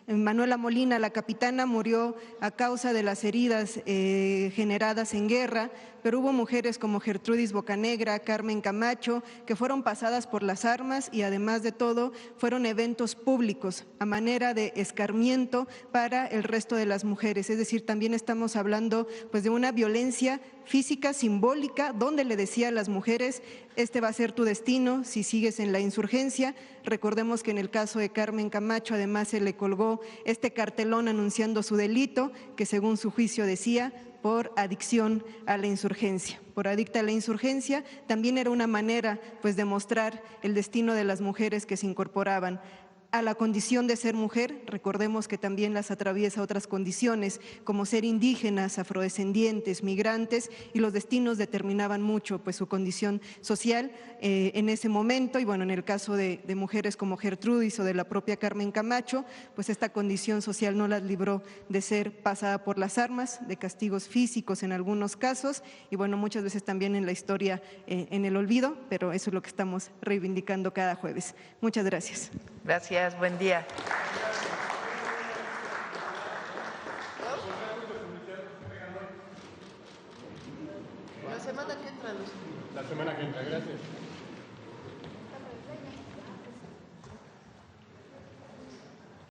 Manuela Molina, la capitana, murió a causa de las heridas generadas en guerra, pero hubo mujeres como Gertrudis Bocanegra, Carmen Camacho, que fueron pasadas por las armas y además de todo fueron eventos públicos a manera de escarmiento para el resto de las mujeres. Es decir, también estamos hablando pues de una violencia física, simbólica, donde le decía a las mujeres, este va a ser tu destino si sigues en la insurgencia. Recordemos que en el caso de Carmen Camacho además se le colgó este cartelón anunciando su delito, que según su juicio decía, por adicción a la insurgencia. Por adicta a la insurgencia, también era una manera pues de mostrar el destino de las mujeres que se incorporaban a la condición de ser mujer. Recordemos que también las atraviesa otras condiciones, como ser indígenas, afrodescendientes, migrantes, y los destinos determinaban mucho pues su condición social en ese momento. Y bueno, en el caso de mujeres como Gertrudis o de la propia Carmen Camacho, pues esta condición social no las libró de ser pasada por las armas, de castigos físicos en algunos casos, y bueno, muchas veces también en la historia en el olvido, pero eso es lo que estamos reivindicando cada jueves. Muchas gracias. Gracias, buen día. La semana que entra, Luz. La semana que entra, gracias.